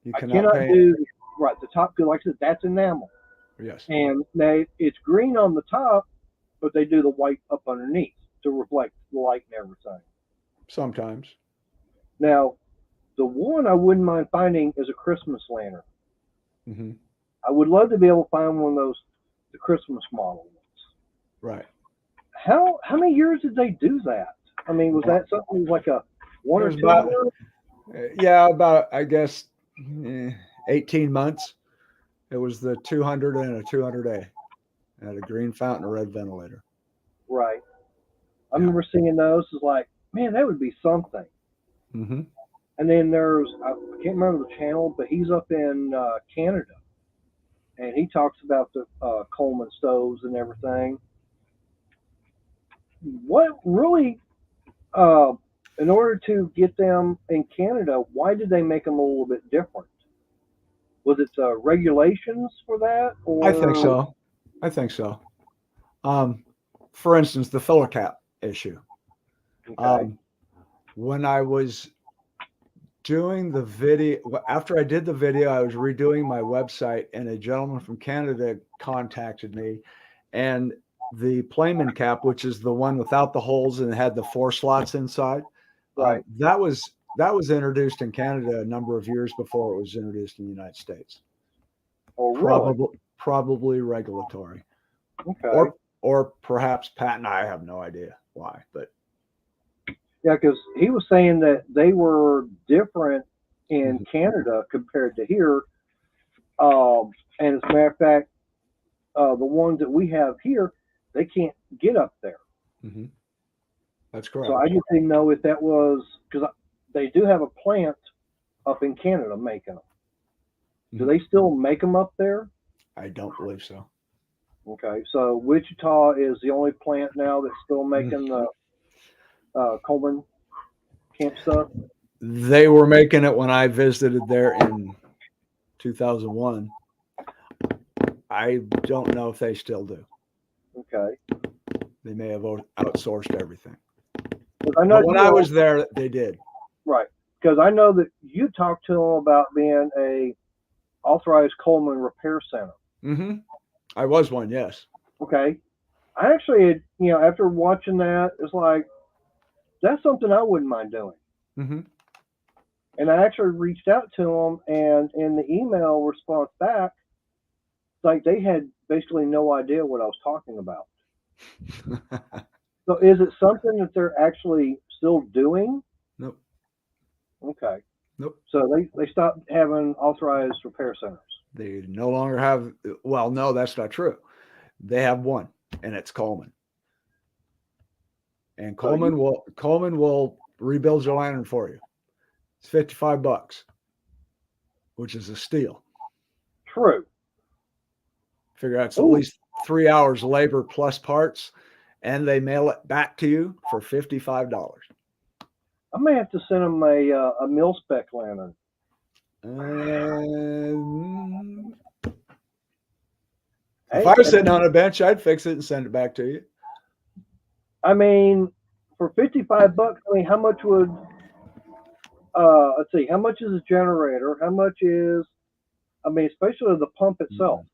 You I cannot cannot paint. do right the top. Like I said, that's enamel. Yes. And it's green on the top, but they do the white up underneath to reflect the light and everything. Sometimes. Now, the one I wouldn't mind finding is a Christmas lantern. Mm-hmm. I would love to be able to find one of those, the Christmas model ones. Right. How many years did they do that? I mean, was that something like a one or two years? Yeah, about, I guess, 18 months. It was the 200 and a 200A. It had a green fountain, a red ventilator. Right. I remember seeing those. It's like, man, that would be something. Mm-hmm. And then there's, I can't remember the channel, but he's up in Canada. And he talks about the Coleman stoves and everything. What really, in order to get them in Canada, why did they make them a little bit different? Was it regulations for that? Or? I think so. For instance, the filler cap issue. Okay. When I was doing the video, after I did the video, I was redoing my website, and a gentleman from Canada contacted me, and the Playman cap, which is the one without the holes and had the 4 slots inside, right. That was introduced in Canada a number of years before it was introduced in the United States. Oh, really? Probably regulatory. Okay. Or perhaps patent. I have no idea why, but yeah, because he was saying that they were different in Canada compared to here. And as a matter of fact, the ones that we have here, they can't get up there. Mm-hmm. That's correct. So I just didn't know if that was, because they do have a plant up in Canada making them. Do they still make them up there? I don't believe so. Okay, so Wichita is the only plant now that's still making the Coleman camp stuff? They were making it when I visited there in 2001. I don't know if they still do. Okay. They may have outsourced everything. I know when I was there, they did. Right, because I know that you talked to them about being a authorized Coleman repair center. Mm-hmm. I was one, yes. Okay. I actually, after watching that, it's like, that's something I wouldn't mind doing. Mm-hmm. And I actually reached out to them, and in the email response back, like they had basically no idea what I was talking about. So is it something that they're actually still doing? Nope. Okay. Nope. So they stopped having authorized repair centers. They no longer have, well, no, that's not true. They have one, and it's Coleman. and So Coleman will rebuild your lantern for you. It's $55, which is a steal. true. Figure out it's at Ooh, least 3 hours labor plus parts, and they mail it back to you for $55. I may have to send them a mil spec lantern. If Hey, I was sitting on a bench, I'd fix it and send it back to you. I mean, for $55, I mean, how much would let's see, how much is a generator? How much is, I mean, especially the pump itself.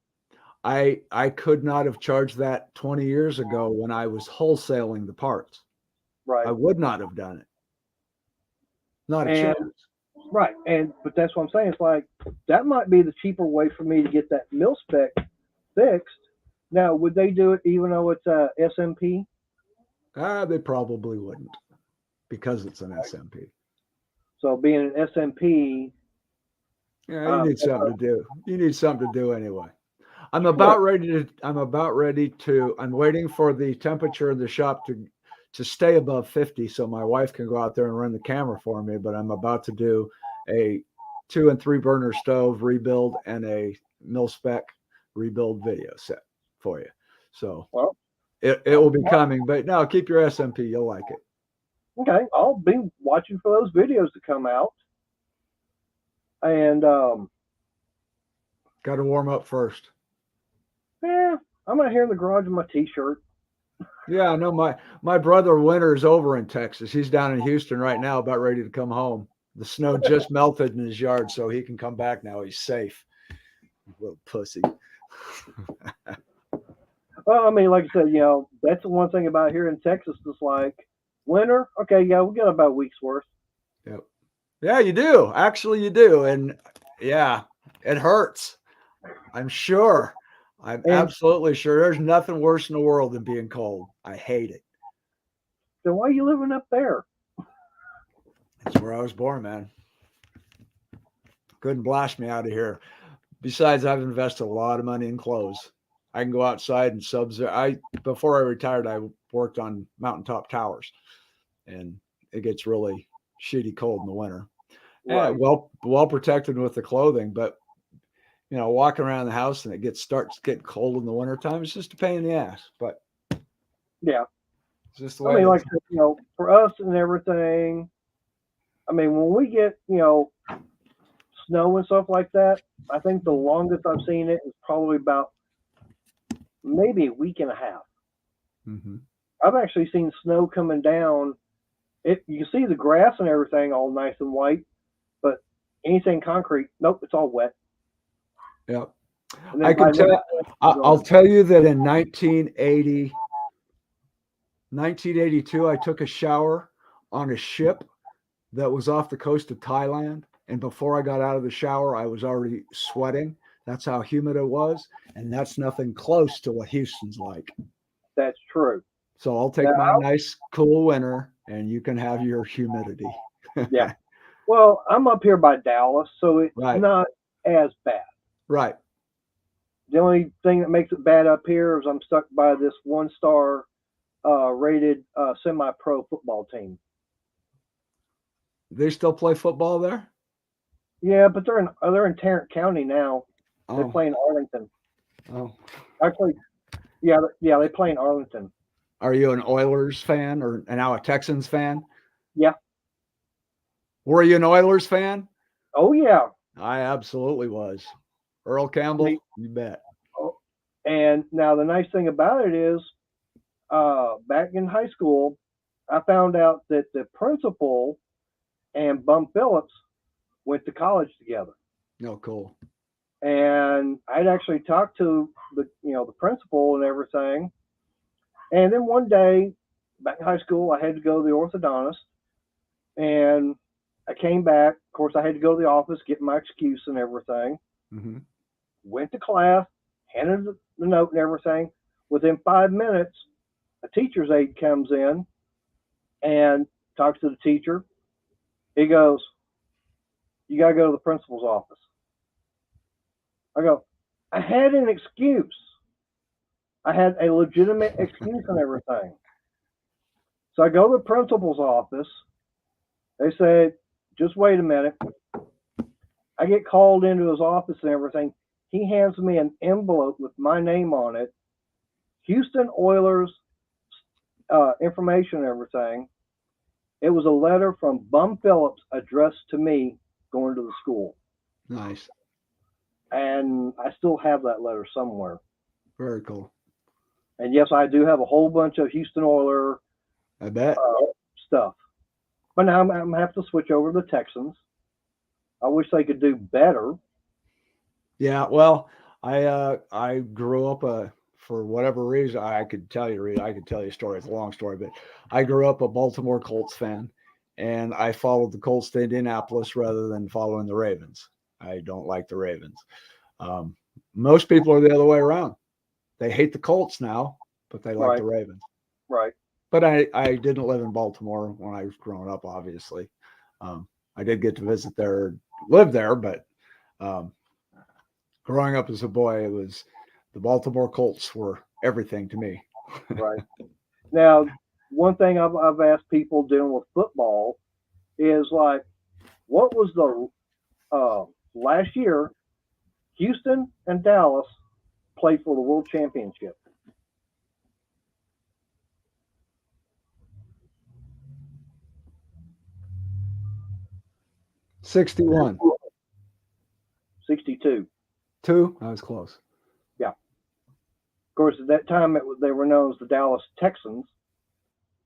I could not have charged that 20 years ago when I was wholesaling the parts. Right. I would not have done it. Not a And chance. right, but that's what I'm saying. It's like that might be the cheaper way for me to get that mil spec fixed. Now, would they do it even though it's a SMP? They probably wouldn't because it's an SMP. So being an SMP, Yeah, you need something to do. You need something to do anyway. I'm Sure. about ready to. I'm waiting for the temperature in the shop to stay above 50 so my wife can go out there and run the camera for me. But I'm about to do a 2 and 3 burner stove rebuild and a mil spec rebuild video set for you. So Well, it will be coming. But no, keep your SMP. You'll like it. okay, I'll be watching for those videos to come out. And Got to warm up first. yeah, I'm out here in the garage in my t-shirt. Yeah, I know my brother Winter's over in Texas. He's down in Houston right now, about ready to come home. The snow just melted in his yard, so he can come back now. He's safe. Little pussy. Well, I mean, like I said, that's the one thing about here in Texas. It's like winter. Okay, yeah, we got about a week's worth. Yep. Yeah, you do. Actually, you do. And yeah, it hurts. I'm sure. I'm absolutely sure. There's nothing worse in the world than being cold. I hate it. So why are you living up there? That's where I was born, man. Couldn't blast me out of here. Besides, I've invested a lot of money in clothes. I can go outside and sub-zero. Before I retired, I worked on mountaintop towers, and it gets really shitty cold in the winter. Right. Yeah, well protected with the clothing, but walking around the house and it starts getting cold in the wintertime, it's just a pain in the ass. But yeah, it's just the way. I mean, like for us and everything. I mean, when we get snow and stuff like that, I think the longest I've seen it is probably about maybe a week and a half. Mm-hmm. I've actually seen snow coming down. You can see the grass and everything all nice and white, but anything concrete, nope, it's all wet. Yeah, I can tell. I'll tell you that in 1982, I took a shower on a ship that was off the coast of Thailand, and before I got out of the shower, I was already sweating. That's how humid it was, and that's nothing close to what Houston's like. That's true. So I'll take my nice, cool winter, and you can have your humidity. Yeah. Well, I'm up here by Dallas, so it's not as bad. Right. The only thing that makes it bad up here is I'm stuck by this 1-star rated semi-pro football team. They still play football there? Yeah, but they're in Tarrant County now. Oh. They play in Arlington. Oh. Actually, yeah, they play in Arlington. Are you an Oilers fan or now a Texans fan? Yeah. Were you an Oilers fan? Oh, yeah. I absolutely was. Earl Campbell, you bet. Oh, and now the nice thing about it is, back in high school, I found out that the principal and Bum Phillips went to college together. Oh, cool. And I'd actually talked to the principal and everything. And then one day, back in high school, I had to go to the orthodontist, and I came back. Of course, I had to go to the office, get my excuse and everything. Mm-hmm. Went to class, handed the note and everything. Within 5 minutes, a teacher's aide comes in and talks to the teacher. He goes, "You got to go to the principal's office." I go, "I had an excuse. I had a legitimate excuse and everything." So I go to the principal's office. They said, just wait a minute. I get called into his office and everything. He hands me an envelope with my name on it, Houston Oilers information and everything. It was a letter from Bum Phillips addressed to me going to the school. Nice. And I still have that letter somewhere. Very cool. And yes, I do have a whole bunch of Houston Oiler I bet. stuff. But now I'm going to have to switch over to the Texans. I wish they could do better. Yeah, well, I grew up for whatever reason, I could tell you a story. It's a long story, but I grew up a Baltimore Colts fan, and I followed the Colts to Indianapolis rather than following the Ravens. I don't like the Ravens. Most people are the other way around. They hate the Colts now, but they like the Ravens. Right. But I didn't live in Baltimore when I was growing up, obviously. I did get to visit there, live there, but growing up as a boy, it was the Baltimore Colts were everything to me. Right. Now, one thing I've asked people dealing with football is like, what was the last year Houston and Dallas played for the World Championship? '61. 62. 2? I was close. Yeah. Of course, at that time, they were known as the Dallas Texans,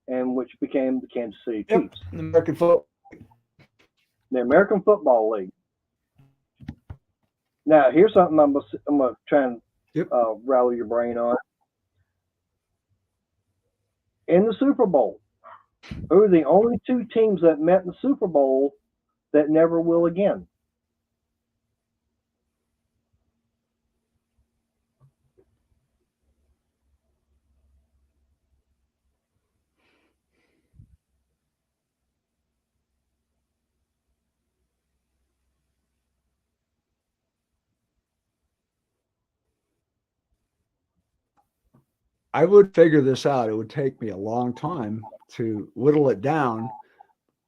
and which became the Kansas City Chiefs. The American football. The American Football League. Now, here's something I'm gonna try and rattle your brain on. In the Super Bowl, who are the only two teams that met in the Super Bowl that never will again? I would figure this out. It would take me a long time to whittle it down,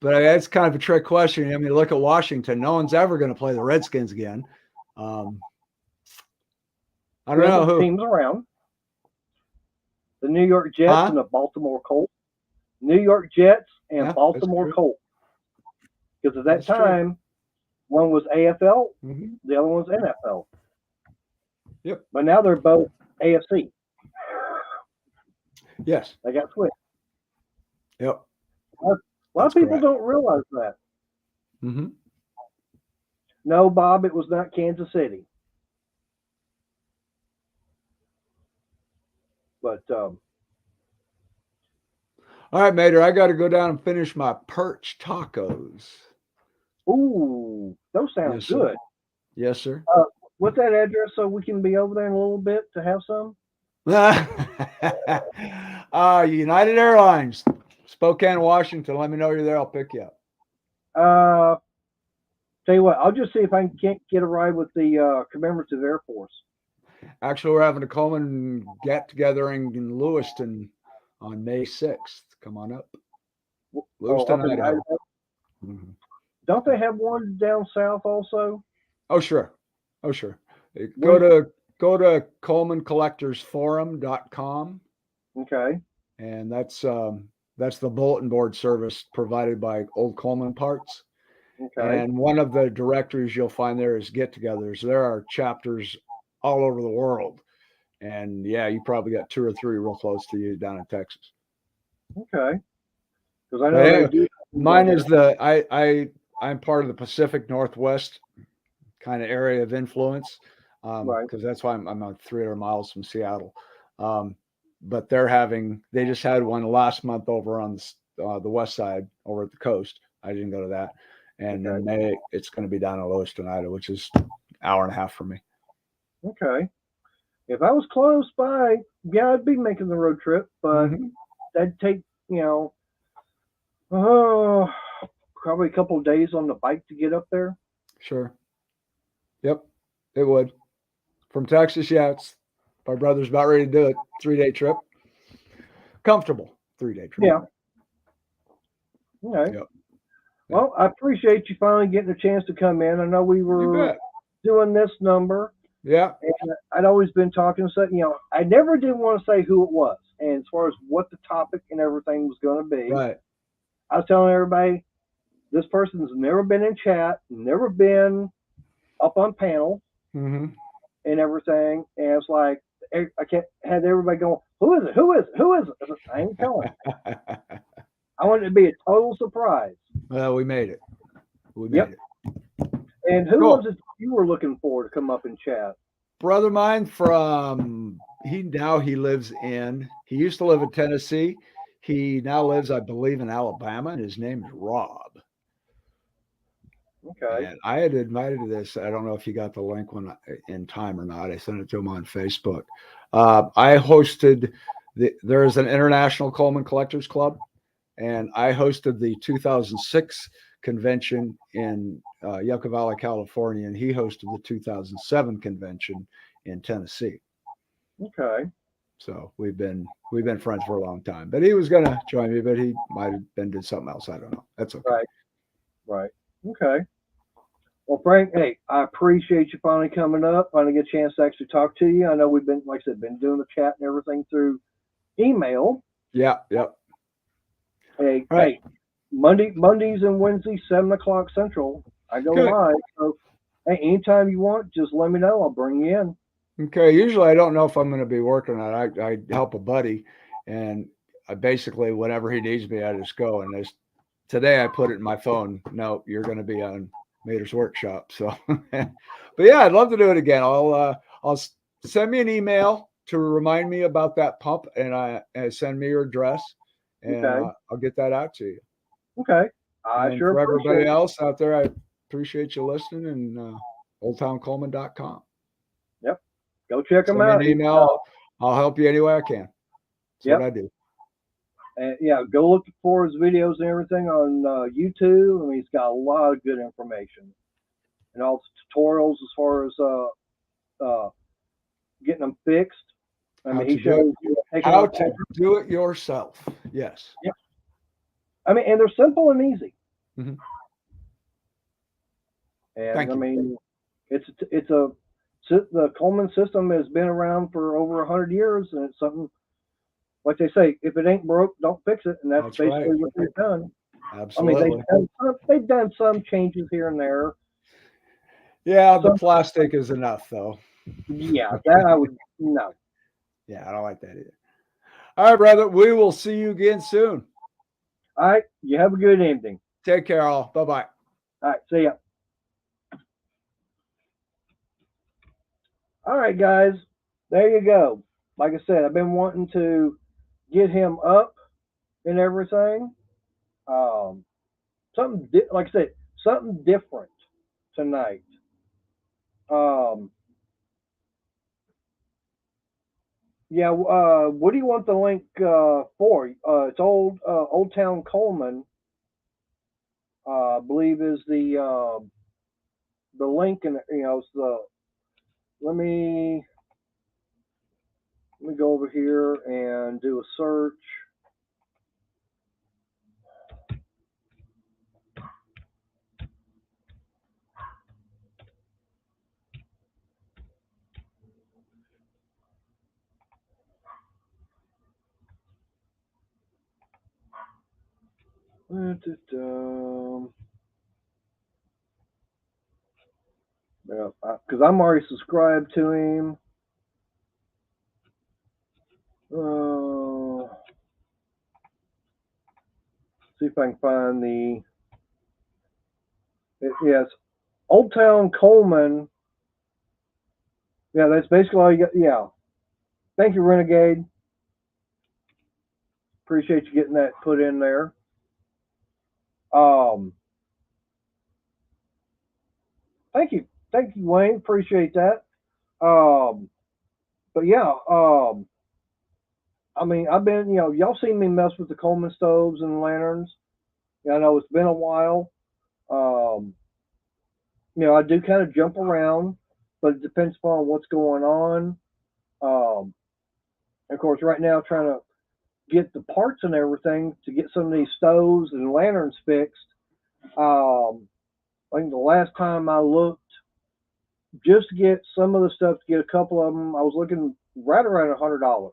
but that's kind of a trick question. I mean, look at Washington. No one's ever going to play the Redskins again. I don't know who teams around. The New York Jets and the Baltimore Colts. New York Jets and Baltimore Colts. Because at that time, one was AFL, the other one's NFL. Yep. But now they're both AFC. Yes. They got switched. Yep. A lot of people don't realize that. Mm-hmm. No, Bob, it was not Kansas City. But all right, Mater, I got to go down and finish my perch tacos. Ooh, those sound good. Yes, sir. What's that address so we can be over there in a little bit to have some? United Airlines, Spokane, Washington. Let me know you're there. I'll pick you up. Tell you what, I'll just see if I can't get a ride with the Commemorative Air Force. Actually, we're having a Coleman get-together in Lewiston on May 6th. Come on up. Lewiston, Idaho. Mm-hmm. Don't they have one down south also? Oh, sure. Go to ColemanCollectorsForum.com. Okay. And that's the bulletin board service provided by Old Coleman Parts. Okay. And one of the directories you'll find there is get-togethers. There are chapters all over the world. And yeah, you probably got 2 or 3 real close to you down in Texas. Okay. Because I know mine is I'm part of the Pacific Northwest kind of area of influence. Because that's why I'm on 300 miles from Seattle. But they just had one last month over on the west side over at the coast. I didn't go to that. And in May, it's going to be down in Lewiston, Idaho, which is an hour and a half from me. Okay. If I was close by, yeah, I'd be making the road trip, but that'd take, probably a couple of days on the bike to get up there. Sure. Yep, it would. From Texas, my brother's about ready to do it. 3-day trip. Comfortable 3-day trip. Yeah. Okay. Yep. Well, I appreciate you finally getting a chance to come in. I know we You were bet. doing this number, Yeah. and I'd always been talking. So, I never did want to say who it was, and as far as what the topic and everything was going to be, Right. I was telling everybody this person's never been in chat, never been up on panel Mm-hmm. and everything. And it's like I can't had everybody going, "Who is it? Who is it? Who is it?" I said, I ain't telling. I want it to be a total surprise. Well, we made it. We made Yep. it. And who Cool. was it you were looking for to come up and chat? Brother of mine from he lives he used to live in Tennessee. He now lives, I believe, in Alabama, and his name is Rob. Okay. And I had invited to this. I don't know if you got the link in time or not. I sent it to him on Facebook. I hosted there's an International Coleman Collectors Club, and I hosted the 2006 convention in Yucca Valley, California, and he hosted the 2007 convention in Tennessee. Okay. So we've been friends for a long time. But he was going to join me, but he might have been doing something else. I don't know. That's okay. Right. Right. Okay. Well, Frank, hey, I appreciate you finally coming up, finally get a chance to actually talk to you. I know we've been, like I said, been doing the chat and everything through email. Yeah. Yep. Hey, All right. hey, Mondays and Wednesdays, 7 o'clock Central. I go Good. live. So, hey, anytime you want, just let me know. I'll bring you in. Okay. Usually I don't know if I'm going to be working on it. I help a buddy, and I basically, whenever he needs me, I just go. And today I put it in my phone. No, you're going to be on Mater's Workshop. So, but yeah, I'd love to do it again. I'll send me an email to remind me about that pump, and send me your address, and Okay. I'll get that out to you. Okay. I And sure for appreciate everybody it. else out there, I appreciate you listening, and oldtowncoleman.com. Yep. Go check them Send me out. an email. I'll help you any way I can. That's Yep. what I do. And yeah, go look for his videos and everything on YouTube. I mean, he's got a lot of good information and all the tutorials as far as getting them fixed. I mean, he shows you taking How out. to do it yourself. Yes. Yeah. I mean, and they're simple and easy. Mm-hmm. And Thank I you. mean, the Coleman system has been around for over 100 years, and it's something like they say, if it ain't broke, don't fix it, and that's basically right. what they've done. Absolutely. I mean, they've done some changes here and there. Yeah, the plastic is enough, though. Yeah, that I would no. Yeah, I don't like that either. All right, brother. We will see you again soon. All right, you have a good evening. Take care, all. Bye-bye. All right, see ya. All right, guys, there you go. Like I said, I've been wanting to get him up and everything. Like I said, something different tonight. Yeah. What do you want the link for? It's Old Town Coleman. I believe is the link, and it's the. Let me go over here and do a search. Yeah, because I'm already subscribed to him. See if I can find yes, Old Town Coleman. Yeah, that's basically all you got. Yeah. Thank you, Renegade. Appreciate you getting that put in there. Thank you, Wayne. Appreciate that. But yeah, I mean, I've been, y'all seen me mess with the Coleman stoves and lanterns. I know it's been a while. I do kind of jump around, but it depends upon what's going on. Of course, right now, trying to get the parts and everything to get some of these stoves and lanterns fixed. I think the last time I looked, just to get some of the stuff, to get a couple of them, I was looking right around $100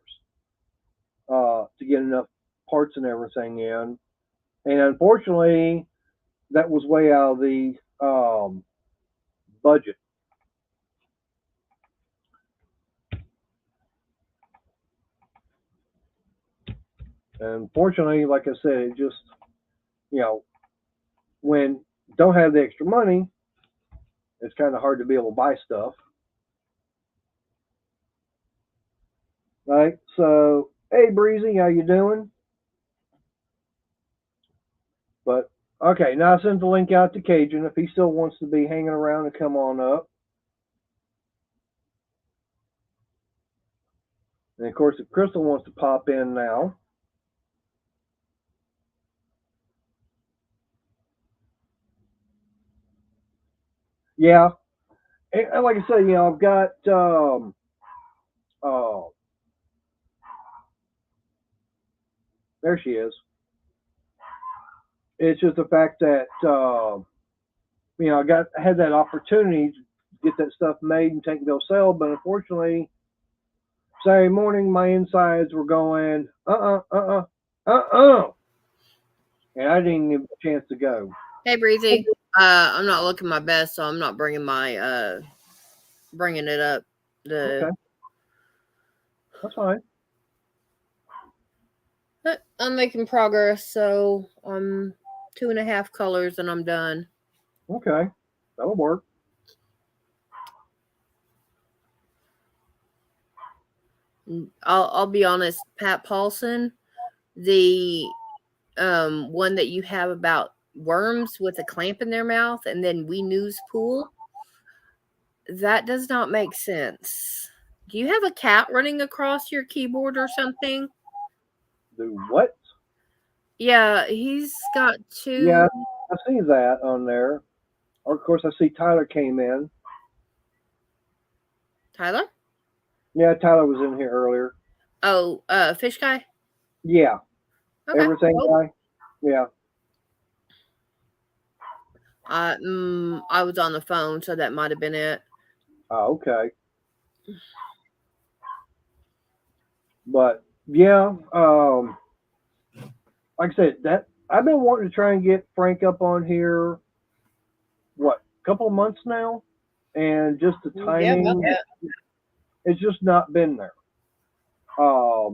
to get enough parts and everything in. And unfortunately, that was way out of the budget. And fortunately, like I said, it just, when don't have the extra money, it's kind of hard to be able to buy stuff. Right? So, hey, Breezy, how you doing? But, okay, now I sent the link out to Cajun if he still wants to be hanging around and come on up. And, of course, if Crystal wants to pop in now. Yeah. And like I said, I've got there she is. It's just the fact that I had that opportunity to get that stuff made and take it to sale, but unfortunately, Saturday morning my insides were going and I didn't get a chance to go. Hey, Breezy. I'm not looking my best, so I'm not bringing my bringing it up. Okay. That's fine. I'm making progress, so I'm 2.5 colors and I'm done. Okay, that'll work. I'll be honest, Pat Paulson, the one that you have about worms with a clamp in their mouth and then We News Pool, that does not make sense. Do you have a cat running across your keyboard or something? Do what? Yeah, he's got two. Yeah, I see that on there. Of course, I see Tyler came in. Tyler? Yeah, Tyler was in here earlier. Oh, Fish Guy? Yeah. Okay. Everything guy? Yeah. I was on the phone, so that might have been it. Oh, okay. But yeah, like I said, that I've been wanting to try and get Frank up on here. What, a couple of months now, and just the timing, it's just not been there. I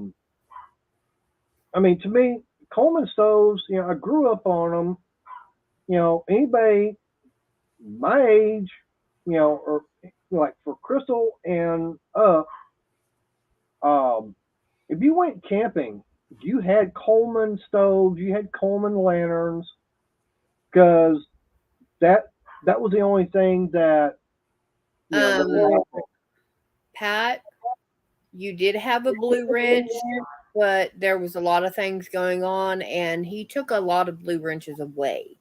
mean, to me, Coleman stoves, I grew up on them. Anybody my age, or like for Crystal and up, if you went camping, you had Coleman stoves, you had Coleman lanterns, because that was the only thing that. Pat, you did have a Blue Wrench, but there was a lot of things going on, and he took a lot of Blue Wrenches away.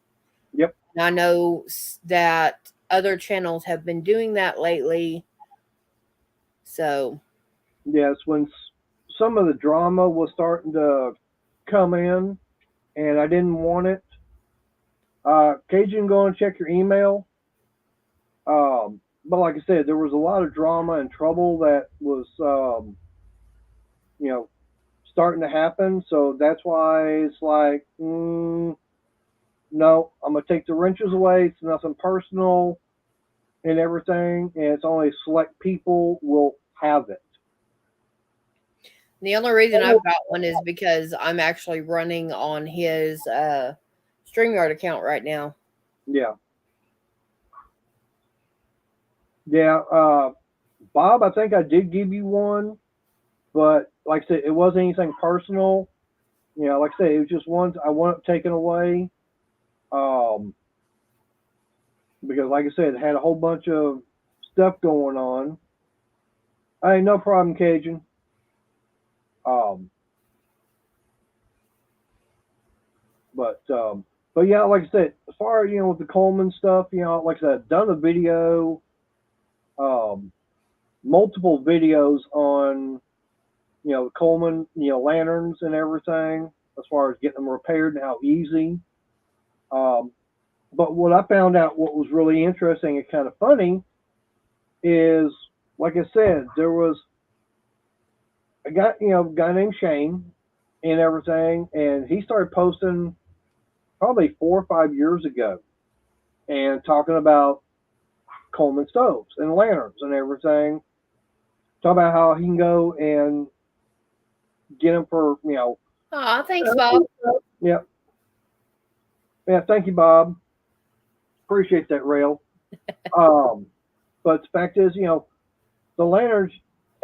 Yep. And I know that other channels have been doing that lately. So. Yes, when some of the drama was starting to come in, and I didn't want it. Cajun, go and check your email. But like I said, there was a lot of drama and trouble that was, starting to happen. So that's why it's like, no, I'm going to take the wrenches away. It's nothing personal and everything. And it's only select people will have it. The only reason I've got one is because I'm actually running on his StreamYard account right now. Yeah. Yeah. Bob, I think I did give you one, but like I said, it wasn't anything personal. Like I said, it was just one I wanted taken away. Because like I said, it had a whole bunch of stuff going on. Hey, no problem, Cajun. But yeah, like I said, as far as with the Coleman stuff, like I said, I've done a video, multiple videos on Coleman, lanterns and everything, as far as getting them repaired and how easy. But what I found out, what was really interesting and kind of funny, is, like I said, there was a guy named Shane and everything, and he started posting probably 4 or 5 years ago and talking about Coleman stoves and lanterns and everything. Talk about how he can go and get them for, Oh, thanks, Bob. Yeah. Yeah, thank you, Bob. Appreciate that, Rail. But the fact is, the lanterns,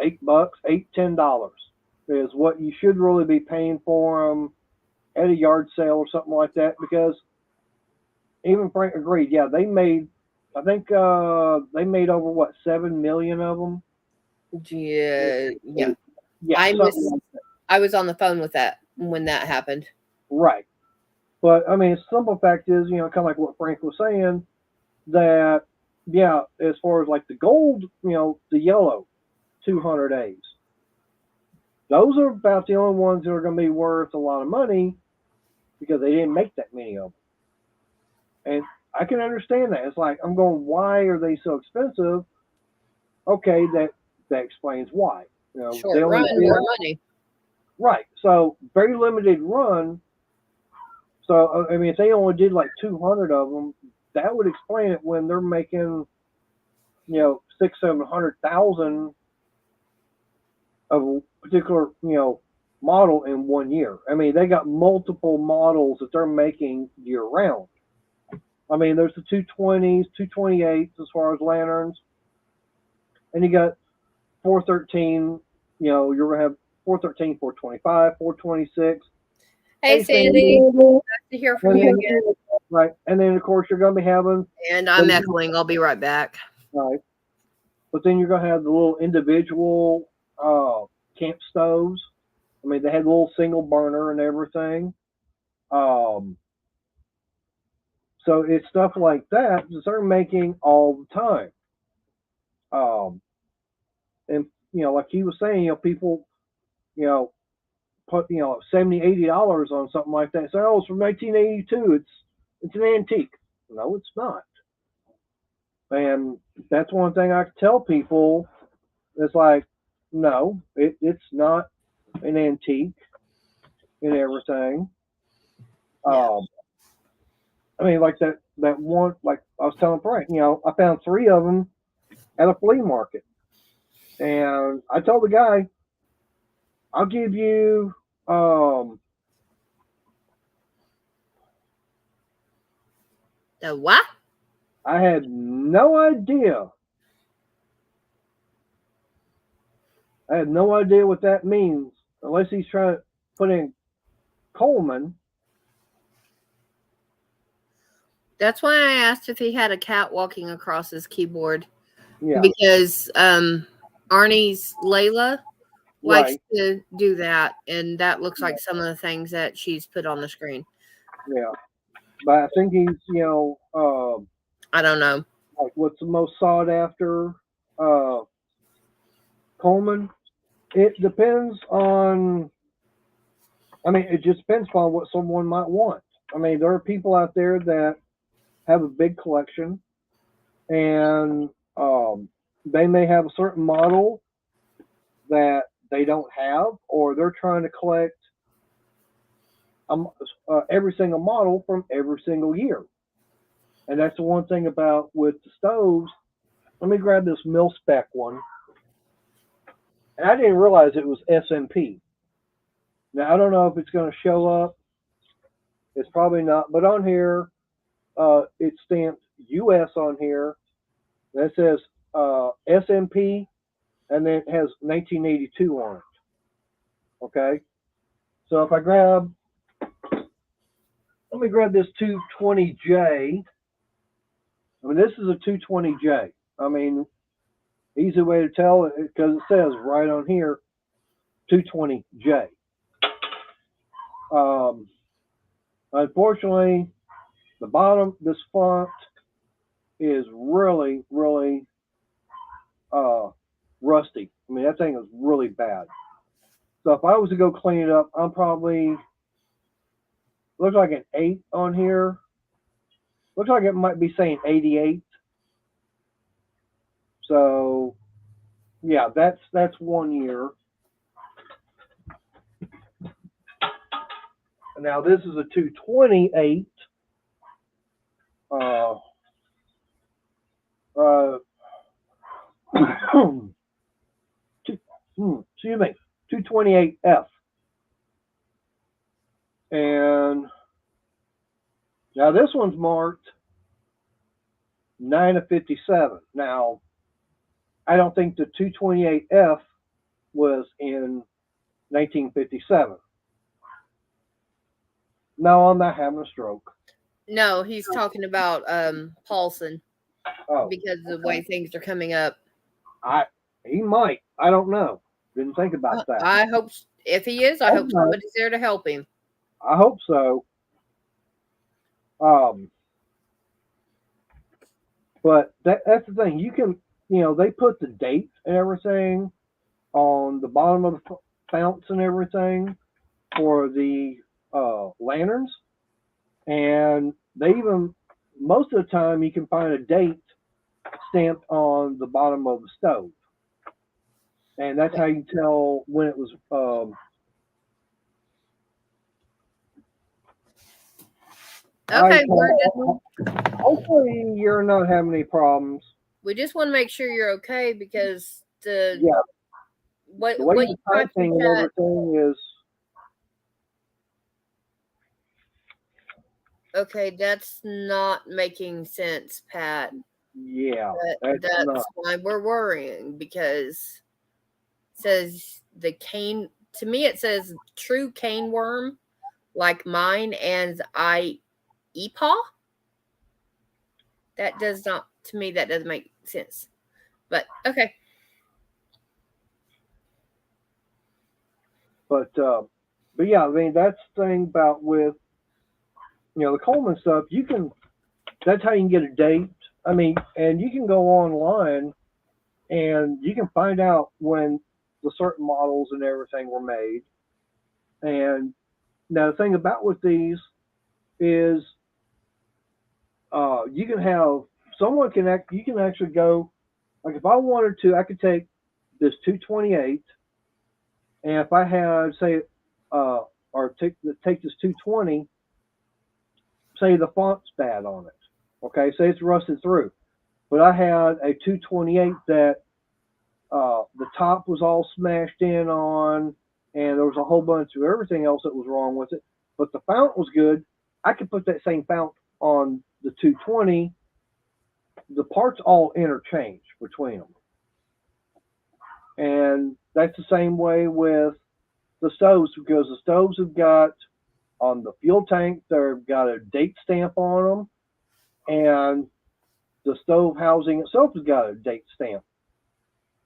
$8, $10 is what you should really be paying for them at a yard sale or something like that, because even Frank agreed. Yeah, they made, I think they made over 7 million of them. Yeah. Yeah, I something like that. I was on the phone with that when that happened. Right. But I mean, the simple fact is, kind of like what Frank was saying, that as far as like the gold, the yellow 200As, those are about the only ones that are going to be worth a lot of money, because they didn't make that many of them. And I can understand that. It's like, I'm going, why are they so expensive? Okay, that explains why. Short run, more money. Right. So very limited run. So I mean, if they only did like 200 of them, that would explain it when they're making, 600,000-700,000 of a particular, model in 1 year. I mean, they got multiple models that they're making year round. I mean, there's the 220s, 228s as far as lanterns, and you got 413. You're gonna have 413, 425, 426. Hey, Sandy. Nice to hear from you again. Right, and then of course you're gonna be having. And I'm echoing. I'll be right back. Right, but then you're gonna have the little individual camp stoves. I mean, they had a little single burner and everything. So it's stuff like that that they're making all the time. And like he was saying, people, put $70-$80 on something like that. Say, oh, it's from 1982. It's an antique. No, it's not. And that's one thing I tell people. It's like, no, it's not an antique and everything. I mean, like that one, like I was telling Frank, I found 3 of them at a flea market, and I told the guy, I'll give you the what? I had no idea. I had no idea what that means, unless he's trying to put in Coleman. That's why I asked if he had a cat walking across his keyboard. Yeah. Because Arnie's Layla likes to do that, and that looks like some of the things that she's put on the screen. Yeah. But I think he's, I don't know. Like, what's the most sought after Coleman? It depends on, I mean, it just depends on what someone might want. I mean, there are people out there that have a big collection, and they may have a certain model that they don't have, or they're trying to collect every single model from every single year. And that's the one thing about with the stoves. Let me grab this mil-spec one. And I didn't realize it was SMP. Now, I don't know if it's going to show up. It's probably not. But on here, it's stamped US on here. That says SMP, and then it has 1982 on it. Okay? So if I let me grab this 220J. I mean, this is a 220J. I mean, easy way to tell it, because it says right on here, 220J. Unfortunately, the bottom, this font is really, really rusty. I mean, that thing is really bad. So if I was to go clean it up, I'm probably, looks like an 8 on here. Looks like it might be saying 88. So yeah, that's 1 year. Now this is a 228. Excuse me, 228F. And now this one's marked 9 of 57. Now, I don't think the 228F was in 1957. No, I'm not having a stroke. No, he's talking about Paulson Oh, because of the way things are coming up. he might. I don't know. Didn't think about that. I hope if he is, I hope somebody's there to help him. I hope so. But that's the thing. You can, they put the dates and everything on the bottom of the founts and everything for the lanterns, and they even, most of the time, you can find a date stamped on the bottom of the stove, and that's how you tell when it was. Okay, hopefully you're not having any problems. We just want to make sure you're okay because the way what you typing and everything is. Okay, that's not making sense, Pat. Yeah, that's why we're worrying, because it says the cane, to me it says true cane worm like mine and EPA. That does not, to me, that doesn't make sense. But okay. But yeah, I mean, that's the thing about with, the Coleman stuff, that's how you can get a date. I mean, and you can go online and you can find out when the certain models and everything were made. And now the thing about with these is you can have, you can actually go, like if I wanted to, I could take this 228, and if I had, say, or take this 220, say the font's bad on it, okay, say it's rusted through, but I had a 228 that the top was all smashed in on, and there was a whole bunch of everything else that was wrong with it, but the fount was good. I could put that same fount on the 220. The parts all interchange between them, and that's the same way with the stoves, because the stoves have got on the fuel tank, they've got a date stamp on them, and the stove housing itself has got a date stamp.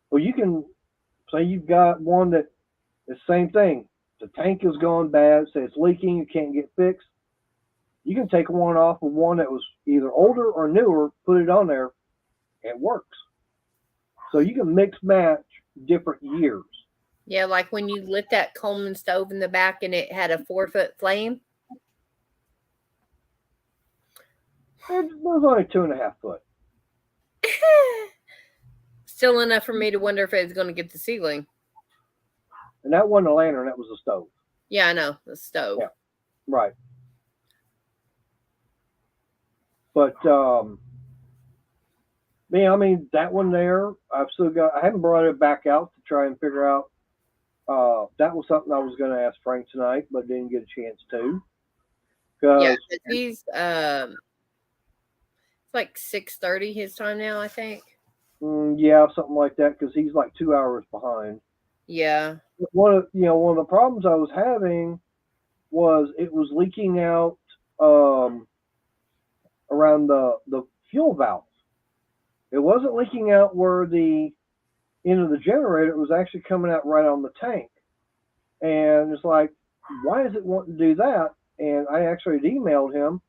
Well, you can say you've got one that is the same thing. The tank has gone bad, say it's leaking, you can't get fixed. You can take one off of one that was either older or newer, put it on there, and it works. So you can mix match different years. Yeah, like when you lit that Coleman stove in the back and it had a 4-foot flame. It was only 2.5 foot. Still enough for me to wonder if it was going to get the ceiling. And that wasn't a lantern, that was a stove. Yeah, I know, the stove. Yeah, right. But yeah, I mean, that one there, I haven't brought it back out to try and figure out. That was something I was going to ask Frank tonight, but didn't get a chance to. Yeah, he's it's like 6:30 his time now, I think. Yeah, something like that, because he's like 2 hours behind. Yeah. One of the problems I was having was it was leaking out around the fuel valve. It wasn't leaking out where the end of the generator. It was actually coming out right on the tank. And it's like, why is it wanting to do that? And I actually had emailed him.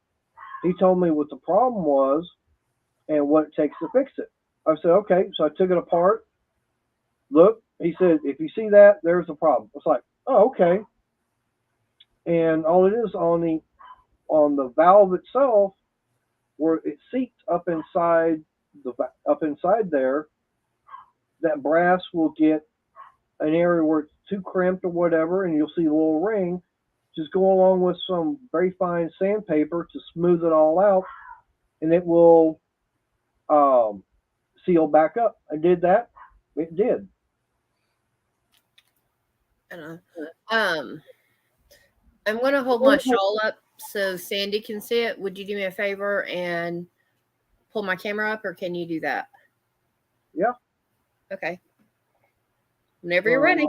He told me what the problem was and what it takes to fix it. I said, okay. So I took it apart. Look, he said, if you see that, there's the problem. It's like, Oh, okay. And all it is on the valve itself, where it seats up inside up inside there, that brass will get an area where it's too cramped or whatever, and you'll see a little ring. Just go along with some very fine sandpaper to smooth it all out, and it will seal back up. I did that. It did. I'm gonna hold my shawl up so Sandy can see it. Would you do me a favor and pull my camera up, or can you do that? Yeah. Okay. Whenever you're ready.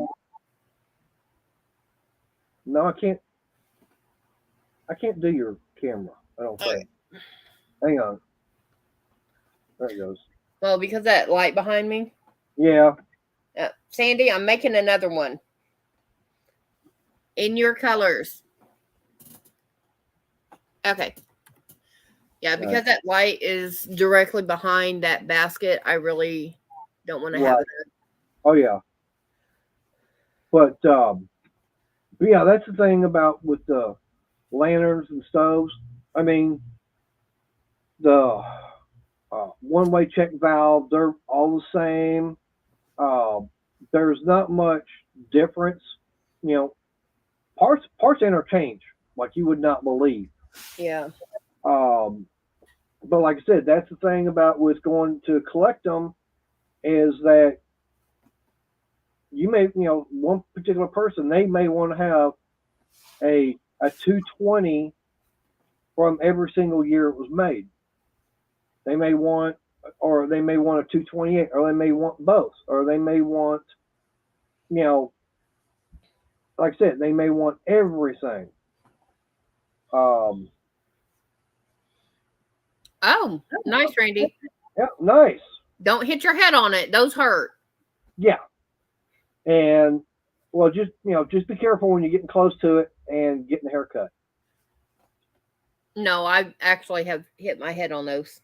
No, I can't. I can't do your camera. I don't think. Hang on. There it goes. Well, because that light behind me. Yeah. Sandy, I'm making another one in your colors. Okay. Yeah, because that light is directly behind that basket, I really don't want to have it. Oh yeah. But yeah, that's the thing about with the lanterns and stoves. I mean, the one-way check valve, they're all the same. There's not much difference. You know, parts interchange like you would not believe. Yeah. But like I said, that's the thing about with going to collect them is that you may, one particular person, they may want to have a 220 from every single year it was made. They may want, or they may want a 228, or they may want both, or they may want, like I said, they may want everything. Oh, nice, Randy. Yeah, nice. Don't hit your head on it. Those hurt. Yeah. And well, just be careful when you're getting close to it and getting a haircut. No, I actually have hit my head on those.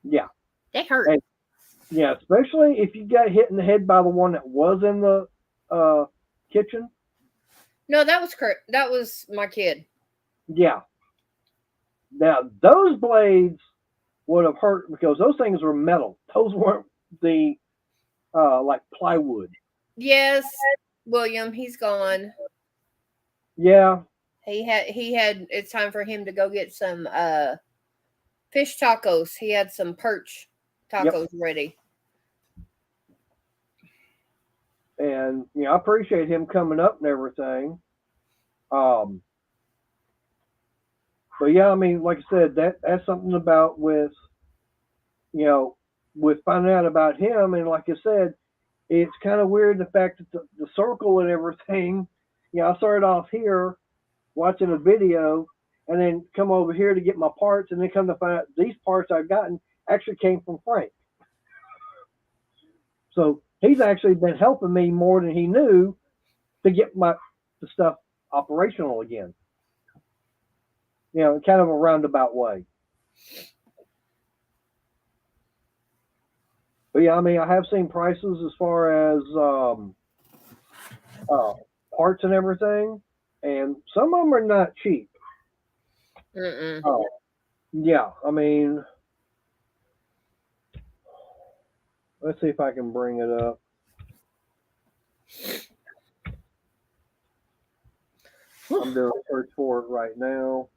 Yeah. They hurt. And, yeah, especially if you got hit in the head by the one that was in the kitchen. No, that was Kurt. That was my kid. Yeah. Now those blades would have hurt because those things were metal. Those weren't the like plywood. Yes, William, he's gone. Yeah. He had it's time for him to go get some fish tacos. He had some perch tacos ready. And I appreciate him coming up and everything. But yeah, I mean, like I said, that's something about with with finding out about him, and like I said, it's kind of weird the fact that the circle and everything. I started off here watching a video, and then come over here to get my parts, and then come to find out these parts I've gotten actually came from Frank. So he's actually been helping me more than he knew to get the stuff operational again. In kind of a roundabout way. But yeah, I mean, I have seen prices as far as parts and everything, and some of them are not cheap. Yeah, I mean, let's see if I can bring it up. I'm doing a search for it right now.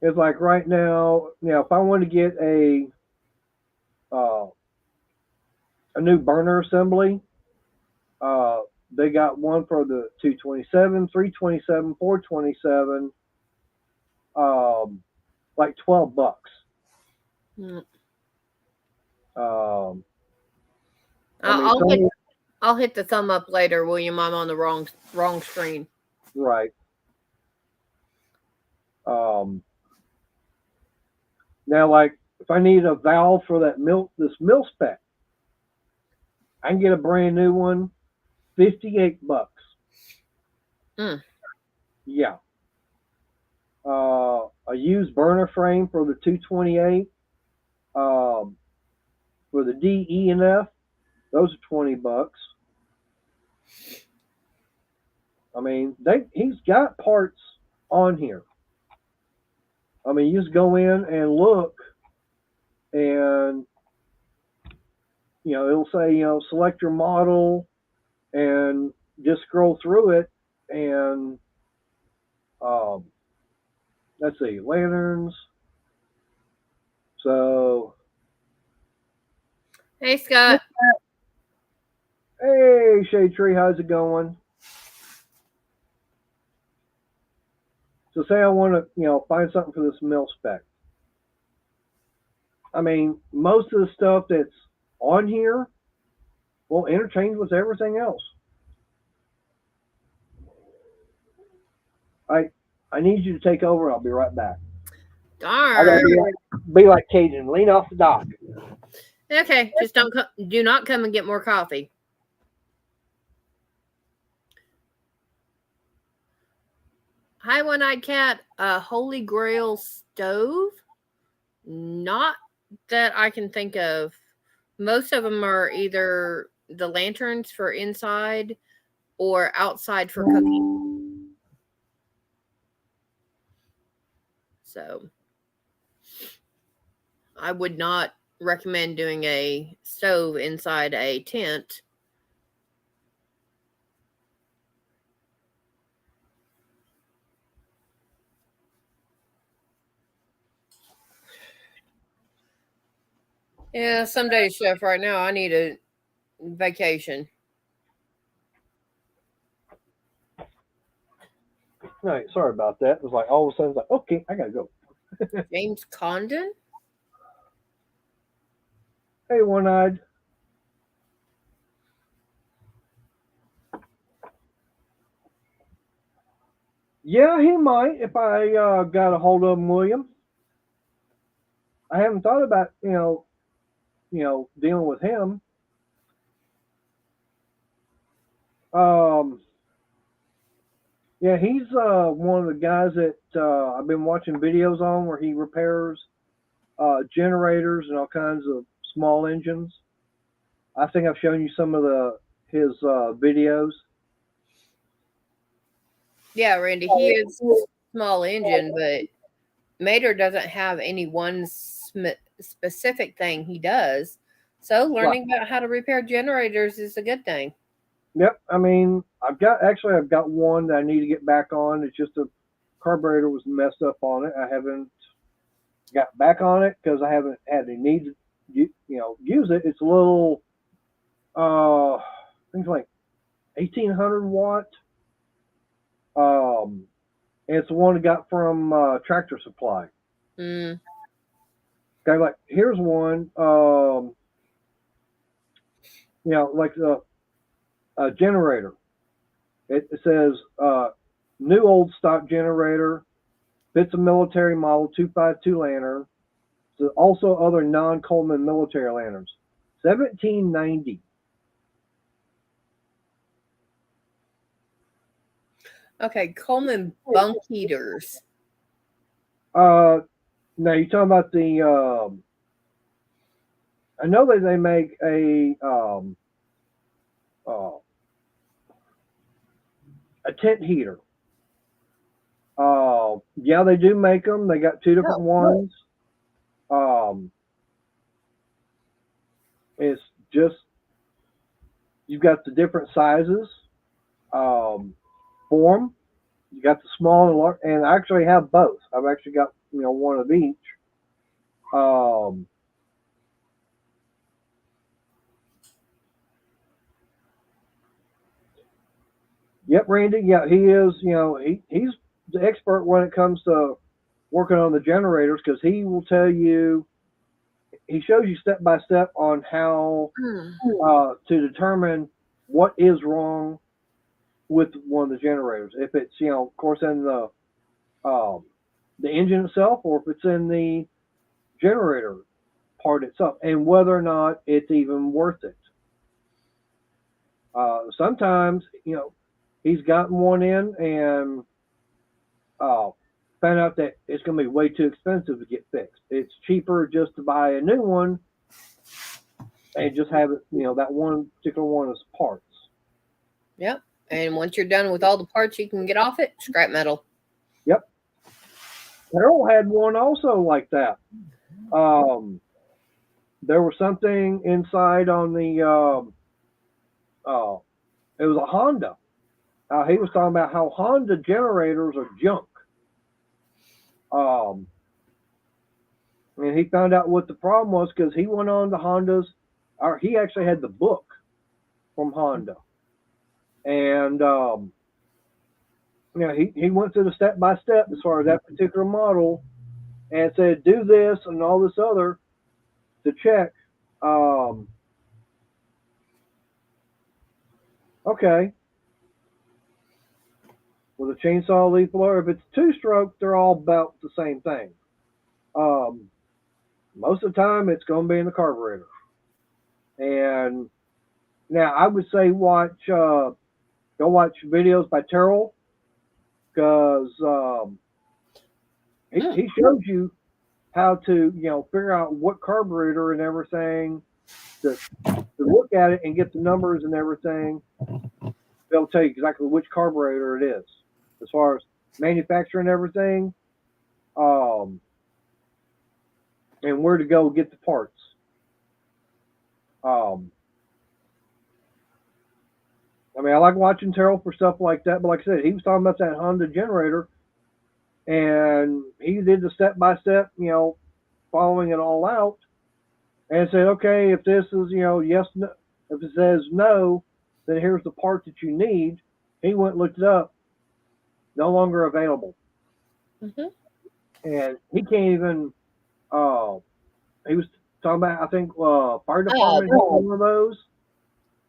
It's like right now, if I want to get a new burner assembly, they got one for the 227, 327, 427, like $12. I'll hit the thumb up later, William. I'm on the wrong screen. Right. Now, like if I need a valve for this mil spec, I can get a brand new one, $58. Mm. Yeah. a used burner frame for the 228. For the D, E, and F, those are $20. I mean, he's got parts on here. I mean, you just go in and look, and it'll say select your model, and just scroll through it, and let's see, lanterns. So, Hey, Scott. hey, Shade Tree, how's it going? So say I want to, find something for this mil spec. I mean, most of the stuff that's on here will interchange with everything else. I need you to take over. I'll be right back. I gotta Darn. be like Cajun, lean off the dock. Okay, just do not come and get more coffee. Hi, One-Eyed Cat. Holy Grail stove? Not that I can think of. Most of them are either the lanterns for inside or outside for cooking. So I would not recommend doing a stove inside a tent. Yeah, some days, Chef. Right now, I need a vacation. All right, sorry about that. It was like all of a sudden, it's like, okay, I gotta go. James Condon? Hey, One-Eyed. Yeah, he might if I got a hold of him, William. I haven't thought about dealing with him. Yeah, he's one of the guys that I've been watching videos on where he repairs generators and all kinds of small engines. I think I've shown you some of his videos. Yeah, Randy, he is small engine, but Mater doesn't have any one specific thing he does. So learning about how to repair generators is a good thing. Yep. I mean, I've got one that I need to get back on. It's just a carburetor was messed up on it. I haven't got back on it because I haven't had any need to use it. It's a little things like 1800 watt. And it's the one I got from Tractor Supply. Mm. Okay, like here's one. Like a generator. It says new old stock generator, fits a military model 252 lantern. So also other non-Coleman military lanterns. 1790. Okay, Coleman bunk heaters. Now you're talking about the. I know that they make a tent heater. Yeah, they do make them. They got two different ones. It's just you've got the different sizes. Form. You got the small and large, and I actually have both. I've actually got one of each. Yep, Randy. Yeah, he is. He's the expert when it comes to working on the generators because he will tell you. He shows you step by step on how to determine what is wrong with one of the generators. If it's of course, in the engine itself, or if it's in the generator part itself, and whether or not it's even worth it. Sometimes he's gotten one in, and found out that it's going to be way too expensive to get fixed. It's cheaper just to buy a new one and just have it, that one particular one as parts. Yep. And once you're done with all the parts you can get off it, scrap metal. Yep. Carol had one also like that. There was something inside on the, it was a Honda. He was talking about how Honda generators are junk. And he found out what the problem was because he went on to Honda's, or he actually had the book from Honda. And, he went through the step by step as far as that particular model and said, do this and all this other to check. Okay. With a chainsaw, leaf blower, if it's two-stroke, they're all about the same thing. Most of the time, it's going to be in the carburetor. And now, I would say go watch videos by Terrell, because he shows you how to, figure out what carburetor and everything, to look at it and get the numbers and everything. They'll tell you exactly which carburetor it is, as far as manufacturing everything, and where to go get the parts. I like watching Terrell for stuff like that, but like I said, he was talking about that Honda generator, and he did the step-by-step, following it all out, and said, okay, if this is, yes, no, if it says no, then here's the part that you need. He went and looked it up. No longer available. Mm-hmm. And he can't even, he was talking about, I think, fire department had one of those.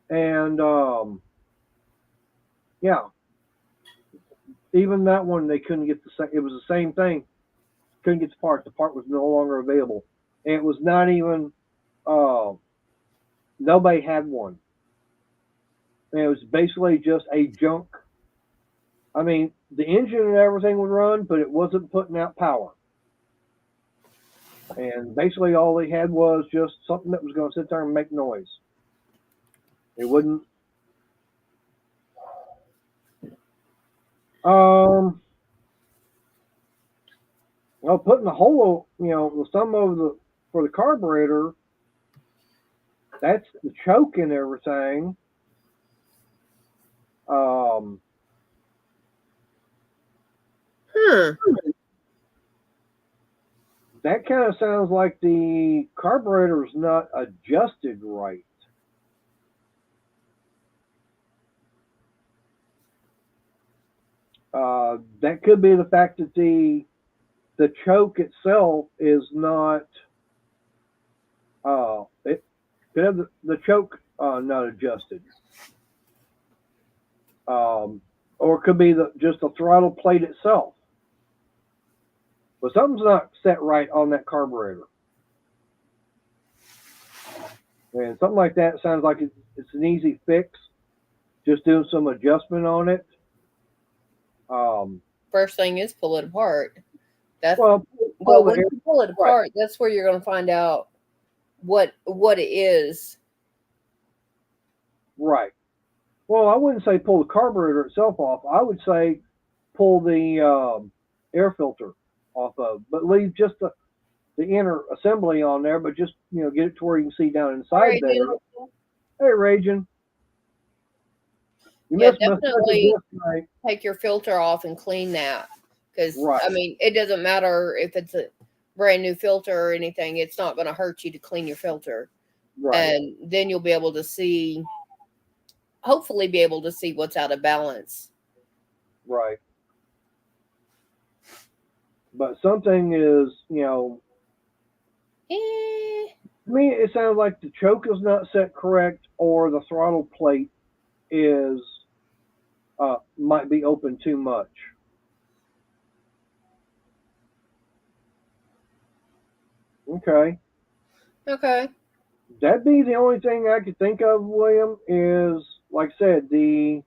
And, yeah. Even that one, they couldn't get the same, it was the same thing. Couldn't get the part. The part was no longer available. And it was not even, nobody had one. And it was basically just a junk. I mean, the engine and everything would run, but it wasn't putting out power. And basically all they had was just something that was going to sit there and make noise. It wouldn't. Well, putting the hole, the sum of for the carburetor, that's the choke and everything. That kind of sounds like the carburetor is not adjusted right. That could be the fact that the choke itself is not. It could have the choke not adjusted, or it could be just the throttle plate itself. But something's not set right on that carburetor. And something like that sounds like it's an easy fix. Just doing some adjustment on it. First thing is pull it apart. When you pull it apart, that's where you're going to find out what it is. Right. Well, I wouldn't say pull the carburetor itself off. I would say pull the air filter off of, but leave just the inner assembly on there, but just get it to where you can see down inside there. Hey, Raging. Definitely take your filter off and clean that, because I mean, it doesn't matter if it's a brand new filter or anything. It's not going to hurt you to clean your filter, and then you'll be able to see. Hopefully, be able to see what's out of balance. Right. But something is, to me, it sounds like the choke is not set correct, or the throttle plate is might be open too much. Okay. That'd be the only thing I could think of, William, is, like I said, the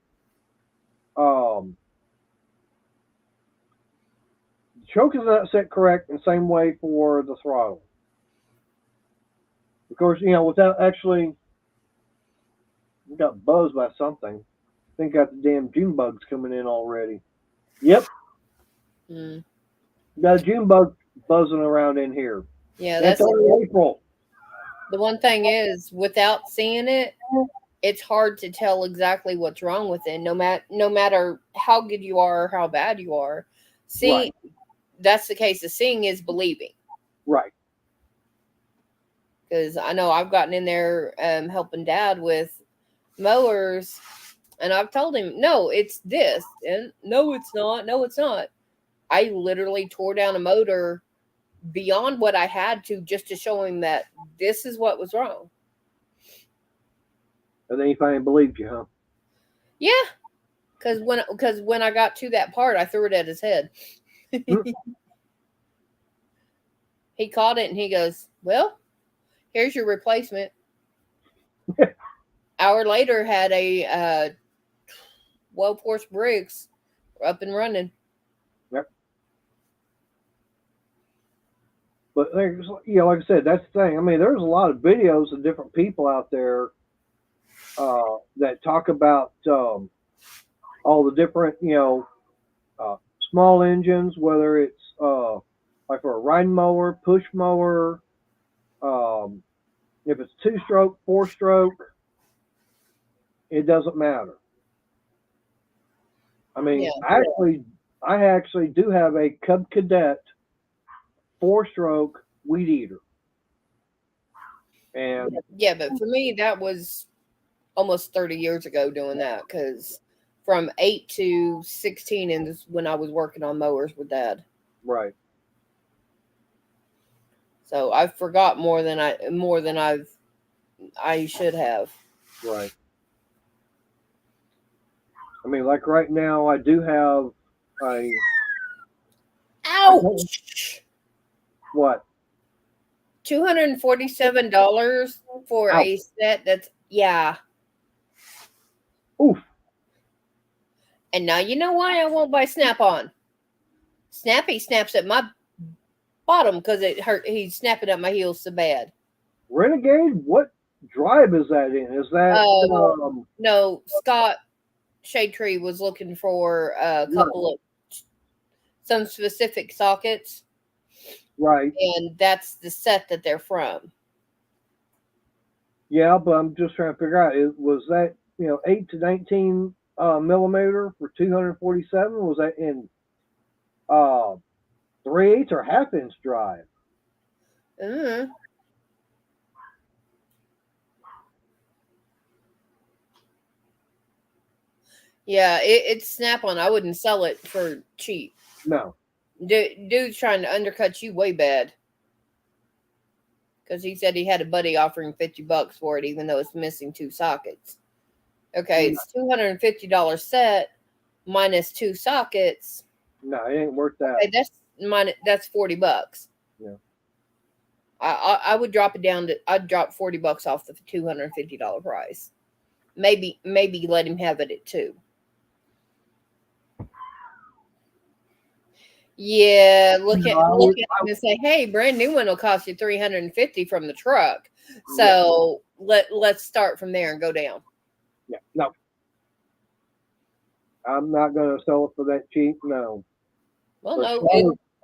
choke is not set correct, and same way for the throttle. Of course, without actually, we got buzzed by something. I think got the damn June bugs coming in already. Yep, got a June bug buzzing around in here. Yeah, It's only April. The one thing is, without seeing it, it's hard to tell exactly what's wrong with it. No matter how good you are or how bad you are, seeing that's the case. The seeing is believing. Right. Because I know I've gotten in there helping Dad with mowers, and I've told him, no, it's this, and no, it's not. No, it's not. I literally tore down a motor beyond what I had to just to show him that this is what was wrong. And then he finally believed you, huh? Yeah, because when I got to that part, I threw it at his head. He caught it and he goes, "Well, here's your replacement." Hour later, had a 12-horse Briggs up and running. Yep. But like I said, that's the thing. I mean, there's a lot of videos of different people out there that talk about all the different, small engines, whether it's like for a riding mower, push mower, if it's 2-stroke, 4-stroke, it doesn't matter. I mean, Yeah. I actually do have a Cub Cadet 4-stroke weed eater. And yeah, but for me, that was almost 30 years ago doing that, because from 8 to 16 is when I was working on mowers with Dad. Right. So I forgot more than I should have. Right. I mean, like right now, I do have a. Ouch! What? $247 for Ouch. a set. That's yeah. Oof. And now you know why I won't buy Snap-on. Snappy snaps at my bottom because it hurt. He's snapping at my heels so bad. Renegade? What drive is that in? Is that no? Scott Shade Tree was looking for a couple of some specific sockets, right? And that's the set that they're from. Yeah, but I'm just trying to figure out: was that 8 to 19 millimeter for 247? Was that in 3/8 or half-inch drive? Mm-hmm. Yeah, it's Snap-on. I wouldn't sell it for cheap. No. Dude's trying to undercut you way bad. Because he said he had a buddy offering $50 for it, even though it's missing 2 sockets. Okay, it's $250 set minus 2 sockets. No, it ain't worth that. Okay, that's $40. Yeah. I would drop it down to. I'd drop $40 off the $250 price. Maybe let him have it at 2. Yeah, look at him and say, "Hey, brand new one will cost you $350 from the truck." So let's start from there and go down. Yeah, no, I'm not going to sell it for that cheap. No. Well,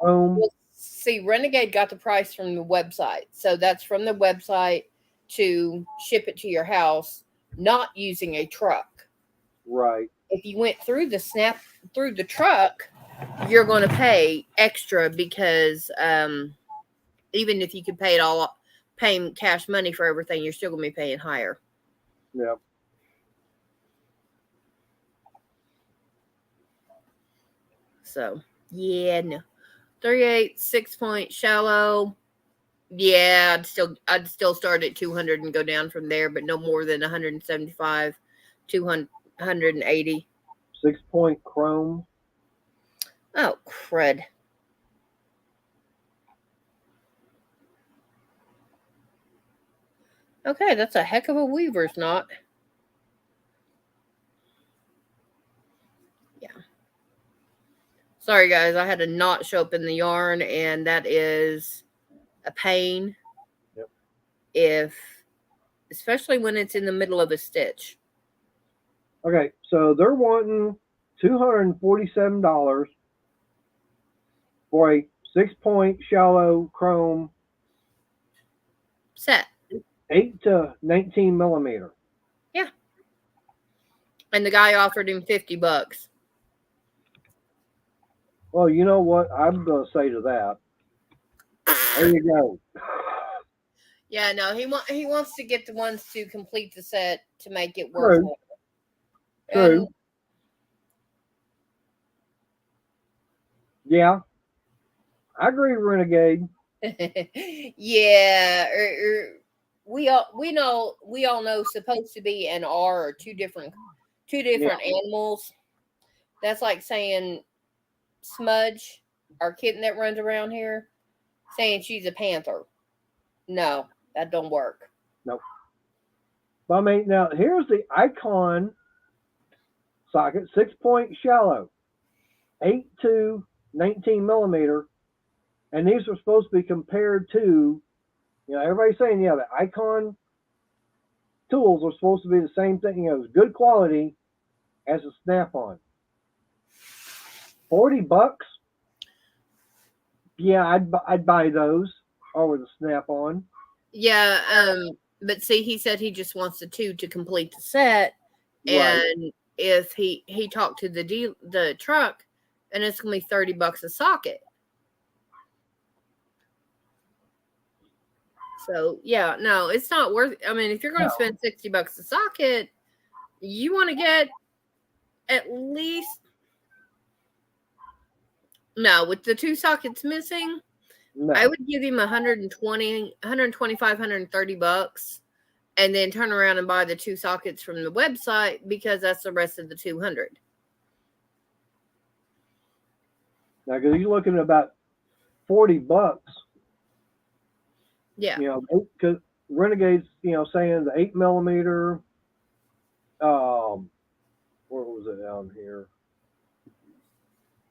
no. See, Renegade got the price from the website, so that's from the website to ship it to your house, not using a truck. Right. If you went through the truck, you're going to pay extra because even if you could pay it all, paying cash money for everything, you're still going to be paying higher. Yeah. So, yeah, no. 3/8, 6-point, shallow. Yeah, I'd still start at 200 and go down from there, but no more than 175, 280. 6-point chrome. Oh, crud. Okay, that's a heck of a weaver's knot. Yeah. Sorry, guys. I had a knot show up in the yarn, and that is a pain. Yep. Especially when it's in the middle of a stitch. Okay, so they're wanting $247 for a 6-point shallow chrome Set. 8 to 19 millimeter. Yeah. And the guy offered him $50. Well, you know what I'm going to say to that. There you go. Yeah, no, he wants to get the ones to complete the set to make it worth more. True. Yeah, I agree, Renegade. Yeah, we all know supposed to be and are two different animals. That's like saying Smudge, our kitten that runs around here, saying she's a panther. No, that don't work. Nope. But I mean, now here's the Icon socket, 6-point shallow, 8 to 19 millimeter, and these are supposed to be compared to, everybody's saying, the Icon tools are supposed to be the same thing, it's good quality as a Snap-on. $40? Yeah, I'd buy those over the Snap-on. Yeah, but see, he said he just wants the two to complete the set, and Right. if he talked to the truck, and it's gonna be $30 a socket. So yeah, no, it's not worth. I mean, if you're going to spend $60 a socket, you want to get at least with the two sockets missing. No. I would give him $125, $130, and then turn around and buy the two sockets from the website because that's the rest of the $200. Now, because you're looking at about $40. Yeah. Because Renegade's, saying the 8 millimeter. Where was it down here?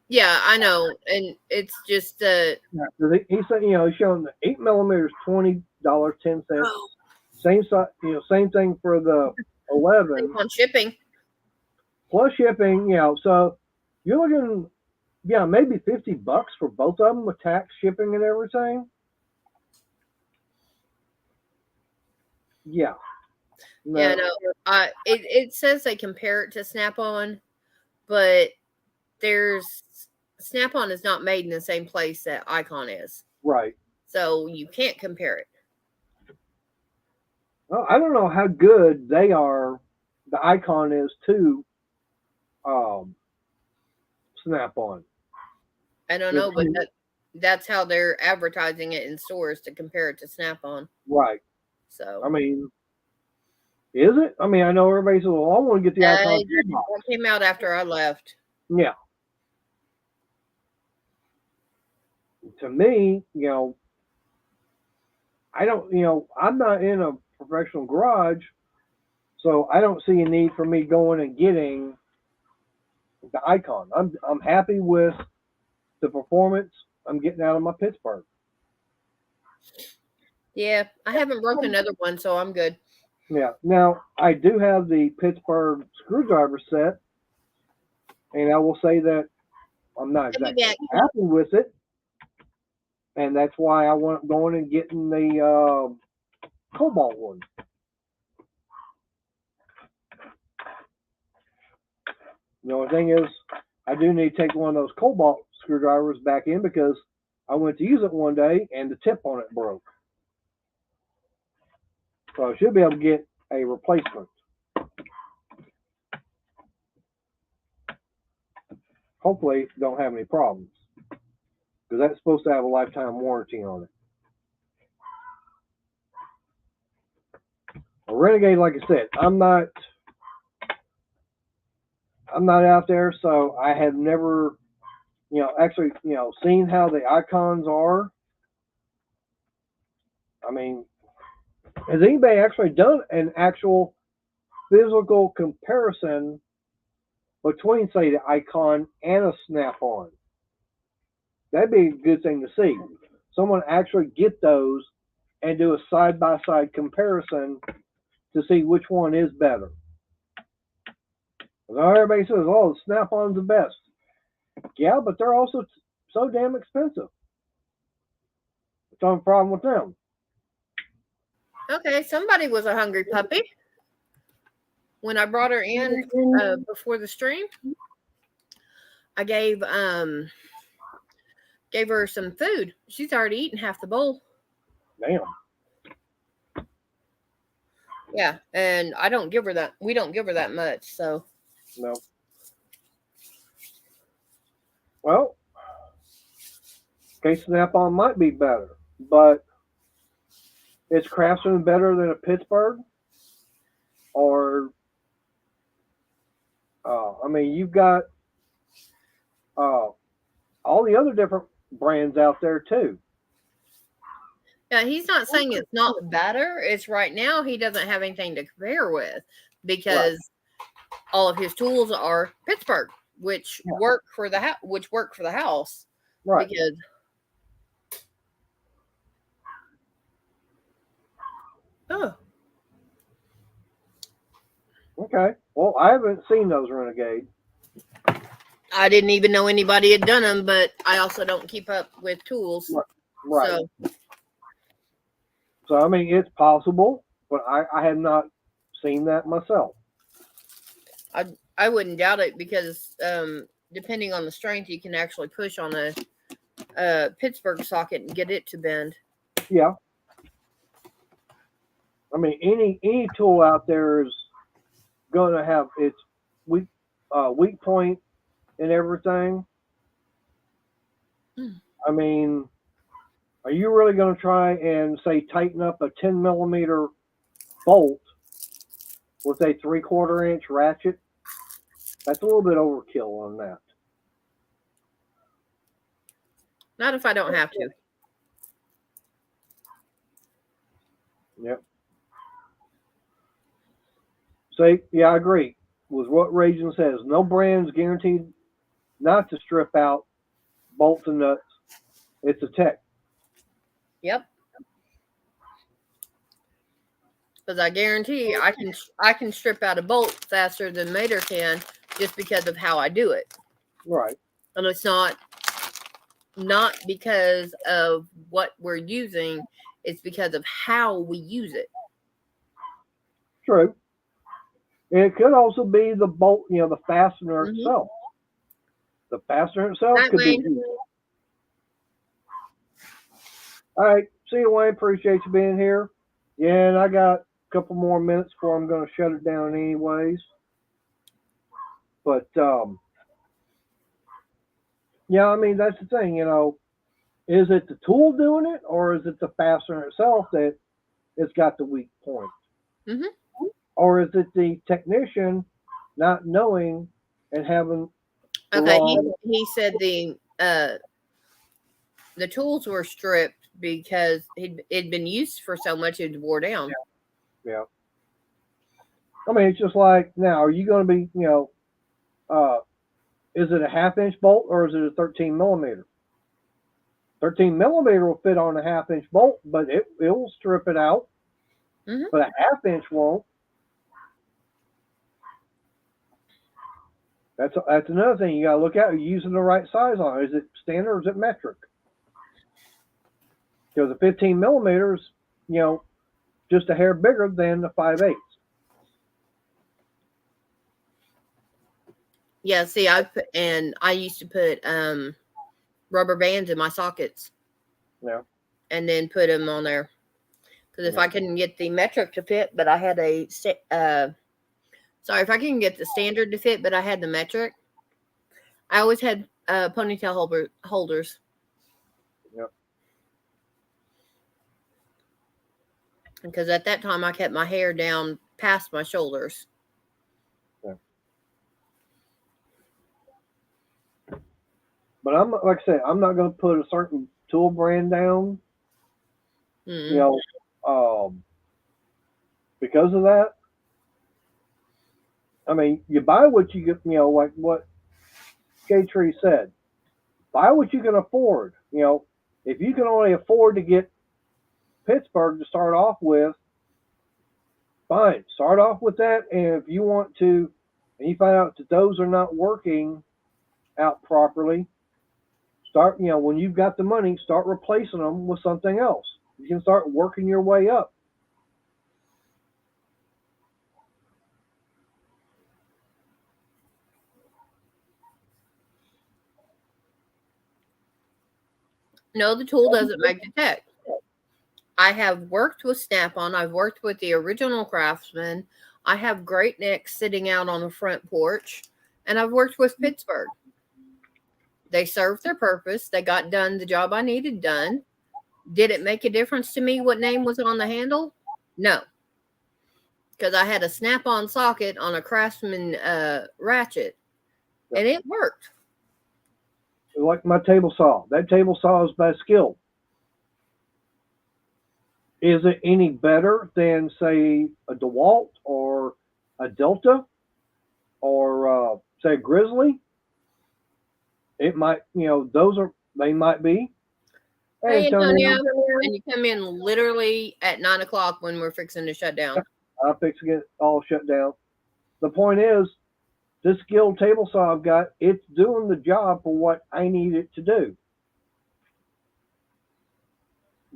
Yeah, I know, and it's just he said, he's showing the 8 millimeters $20.10. Oh. Same same thing for the 11 on shipping plus shipping. So you're looking, maybe $50 for both of them with tax, shipping, and everything. Yeah. No. Yeah, no. It says they compare it to Snap-on, but Snap-on is not made in the same place that Icon is. Right. So you can't compare it. Well, I don't know how good they are. The Icon is to Snap-on. I don't know, but that's how they're advertising it in stores, to compare it to Snap-on. Right. So I mean, is it? I mean, I know everybody says, "Well, I want to get the Icon." It came out after I left. Yeah. To me, I don't, I'm not in a professional garage, so I don't see a need for me going and getting the Icon. I'm happy with the performance I'm getting out of my Pittsburgh. Yeah, I haven't broken another one, so I'm good. Yeah. Now, I do have the Pittsburgh screwdriver set, and I will say that I'm not exactly happy with it, and that's why I want going and getting the Cobalt one. The only thing is, I do need to take one of those Cobalt screwdrivers back in because I went to use it one day and the tip on it broke. So I should be able to get a replacement. Hopefully, don't have any problems, because that's supposed to have a lifetime warranty on it. A Renegade, like I said, I'm not out there, so I have never, actually, seen how the Icons are. I mean, has anybody actually done an actual physical comparison between, say, the Icon and a Snap-on? that'd be a good thing to see. Someone actually get those and do a side by side comparison to see which one is better. Everybody says, "Oh, Snap-on's the best." Yeah, but they're also so damn expensive. It's not a problem with them. Okay, somebody was a hungry puppy. When I brought her in before the stream, I gave her some food. She's already eaten half the bowl. Damn. Yeah, and I don't give her that. We don't give her that much, so. No. Well, okay, Snap-on might be better, but is Craftsman better than a Pittsburgh? Or, I mean, you've got all the other different brands out there too. Yeah, he's not saying it's not better. It's right now he doesn't have anything to compare with because all of his tools are Pittsburgh, which work for the house. Right. Because Okay. Well, I haven't seen those Renegade. I didn't even know anybody had done them, but I also don't keep up with tools. Right. So I mean, it's possible, but I have not seen that myself. I wouldn't doubt it because depending on the strength, you can actually push on a Pittsburgh socket and get it to bend. Yeah. I mean, any tool out there is going to have its weak point and everything. I mean, are you really going to try and say tighten up a 10 millimeter bolt with a 3/4 inch ratchet? That's a little bit overkill on that. Not if I don't have to. Yep. Say, yeah, I agree with what Raging says. No brand's guaranteed not to strip out bolts and nuts. It's a tech. Yep. Because I guarantee I can strip out a bolt faster than Mater can just because of how I do it. Right. And it's not because of what we're using. It's because of how we use it. True. It could also be the bolt, the fastener itself. The fastener itself could be. All right. See you, Wayne. Appreciate you being here. Yeah, and I got a couple more minutes before I'm going to shut it down anyways. But, yeah, I mean, that's the thing, is it the tool doing it or is it the fastener itself that it's got the weak point? Mm-hmm. Or is it the technician not knowing and having Okay, he said the tools were stripped because it'd been used for so much it wore down. Yeah. I mean, it's just like, now, are you going to be, is it a 1/2 inch bolt or is it a 13 millimeter? 13 millimeter will fit on a 1/2 inch bolt, but it will strip it out. Mm-hmm. But a 1/2 inch won't. That's another thing you got to look at. Are you using the right size on it? Is it standard or is it metric? Because the 15 millimeters, just a hair bigger than the 5/8. Yeah, see, I used to put rubber bands in my sockets. Yeah. And then put them on there. Because if I couldn't get the metric to fit, but I had if I couldn't get the standard to fit, but I had the metric, I always had ponytail holders. Yep. Because at that time, I kept my hair down past my shoulders. Yeah. But like I said, I'm not going to put a certain tool brand down. Mm-hmm. Because of that. I mean, you buy what you get, like what K-Tree said. buy what you can afford. If you can only afford to get Pittsburgh to start off with, fine, start off with that. And if you want to, and you find out that those are not working out properly, start, when you've got the money, start replacing them with something else. You can start working your way up. No, the tool doesn't make the tech. I have worked with Snap-on. I've worked with the original Craftsman. I have Great Neck sitting out on the front porch, and I've worked with Pittsburgh. They served their purpose. They got done the job I needed done. Did it make a difference to me what name was on the handle? No. Because I had a Snap-on socket on a Craftsman ratchet, and it worked. Like my table saw. That table saw is by skill. Is it any better than, say, a DeWalt or a Delta or, say, a Grizzly? It might, they might be. Hey, Antonio, and you come in literally at 9 o'clock when we're fixing to shut down. I'm fixing it all shut down. The point is, this skilled table saw I've got, it's doing the job for what I need it to do.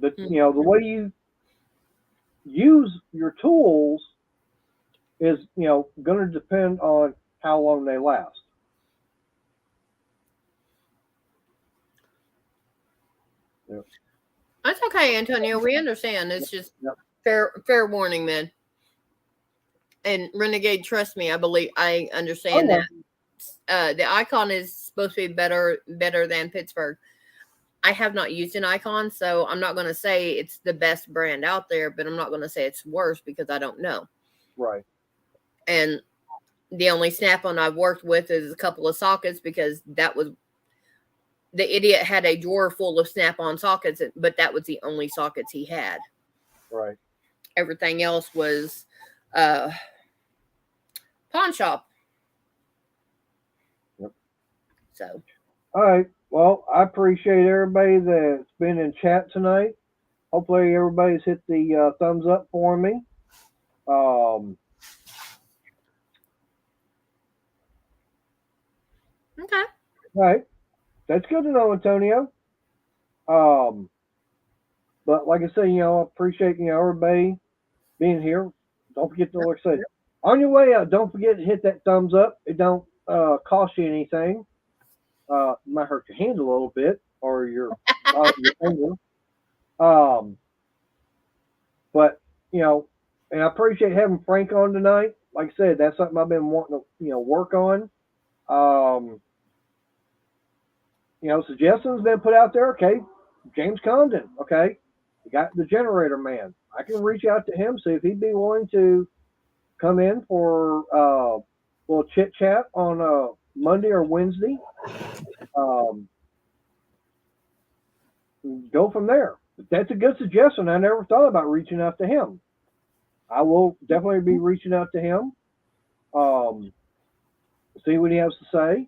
The way you use your tools is, going to depend on how long they last. Yep. That's okay, Antonio. We understand. It's just fair warning, man. And Renegade, trust me, I understand that. The Icon is supposed to be better than Pittsburgh. I have not used an Icon, so I'm not going to say it's the best brand out there, but I'm not going to say it's worse because I don't know. Right. And the only Snap-on I've worked with is a couple of sockets because that was the idiot had a drawer full of Snap-on sockets, but that was the only sockets he had. Right. Everything else was pawn shop. Yep. So. All right. Well, I appreciate everybody that's been in chat tonight. Hopefully everybody's hit the thumbs up for me. Okay. All right. That's good to know, Antonio. But like I say, I appreciate, everybody being here. Don't forget to, like I said, on your way out, don't forget to hit that thumbs up. It don't cost you anything. It might hurt your hand a little bit or your finger. But, and I appreciate having Frank on tonight. Like I said, that's something I've been wanting to, work on. Suggestions been put out there. Okay. James Condon. Okay. You got the Generator Man. I can reach out to him, see if he'd be willing to come in for a little chit chat on Monday or Wednesday. Go from there. That's a good suggestion. I never thought about reaching out to him. I will definitely be reaching out to him. See what he has to say.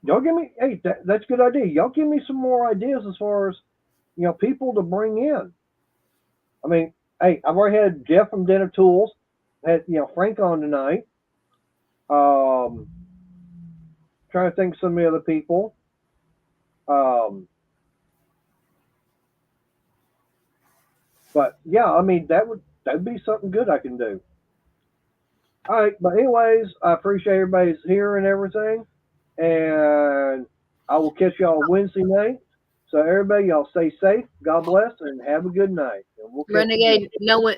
Y'all give me, hey, that's a good idea. Y'all give me some more ideas as far as, people to bring in. I mean, hey, I've already had Jeff from Dinner Tools, had, Frank on tonight. Trying to think of some of the other people. But yeah, I mean, that'd be something good I can do. All right, but anyways, I appreciate everybody's here and everything. And I will catch y'all Wednesday night. So everybody, y'all stay safe. God bless and have a good night. And we'll Renegade, no one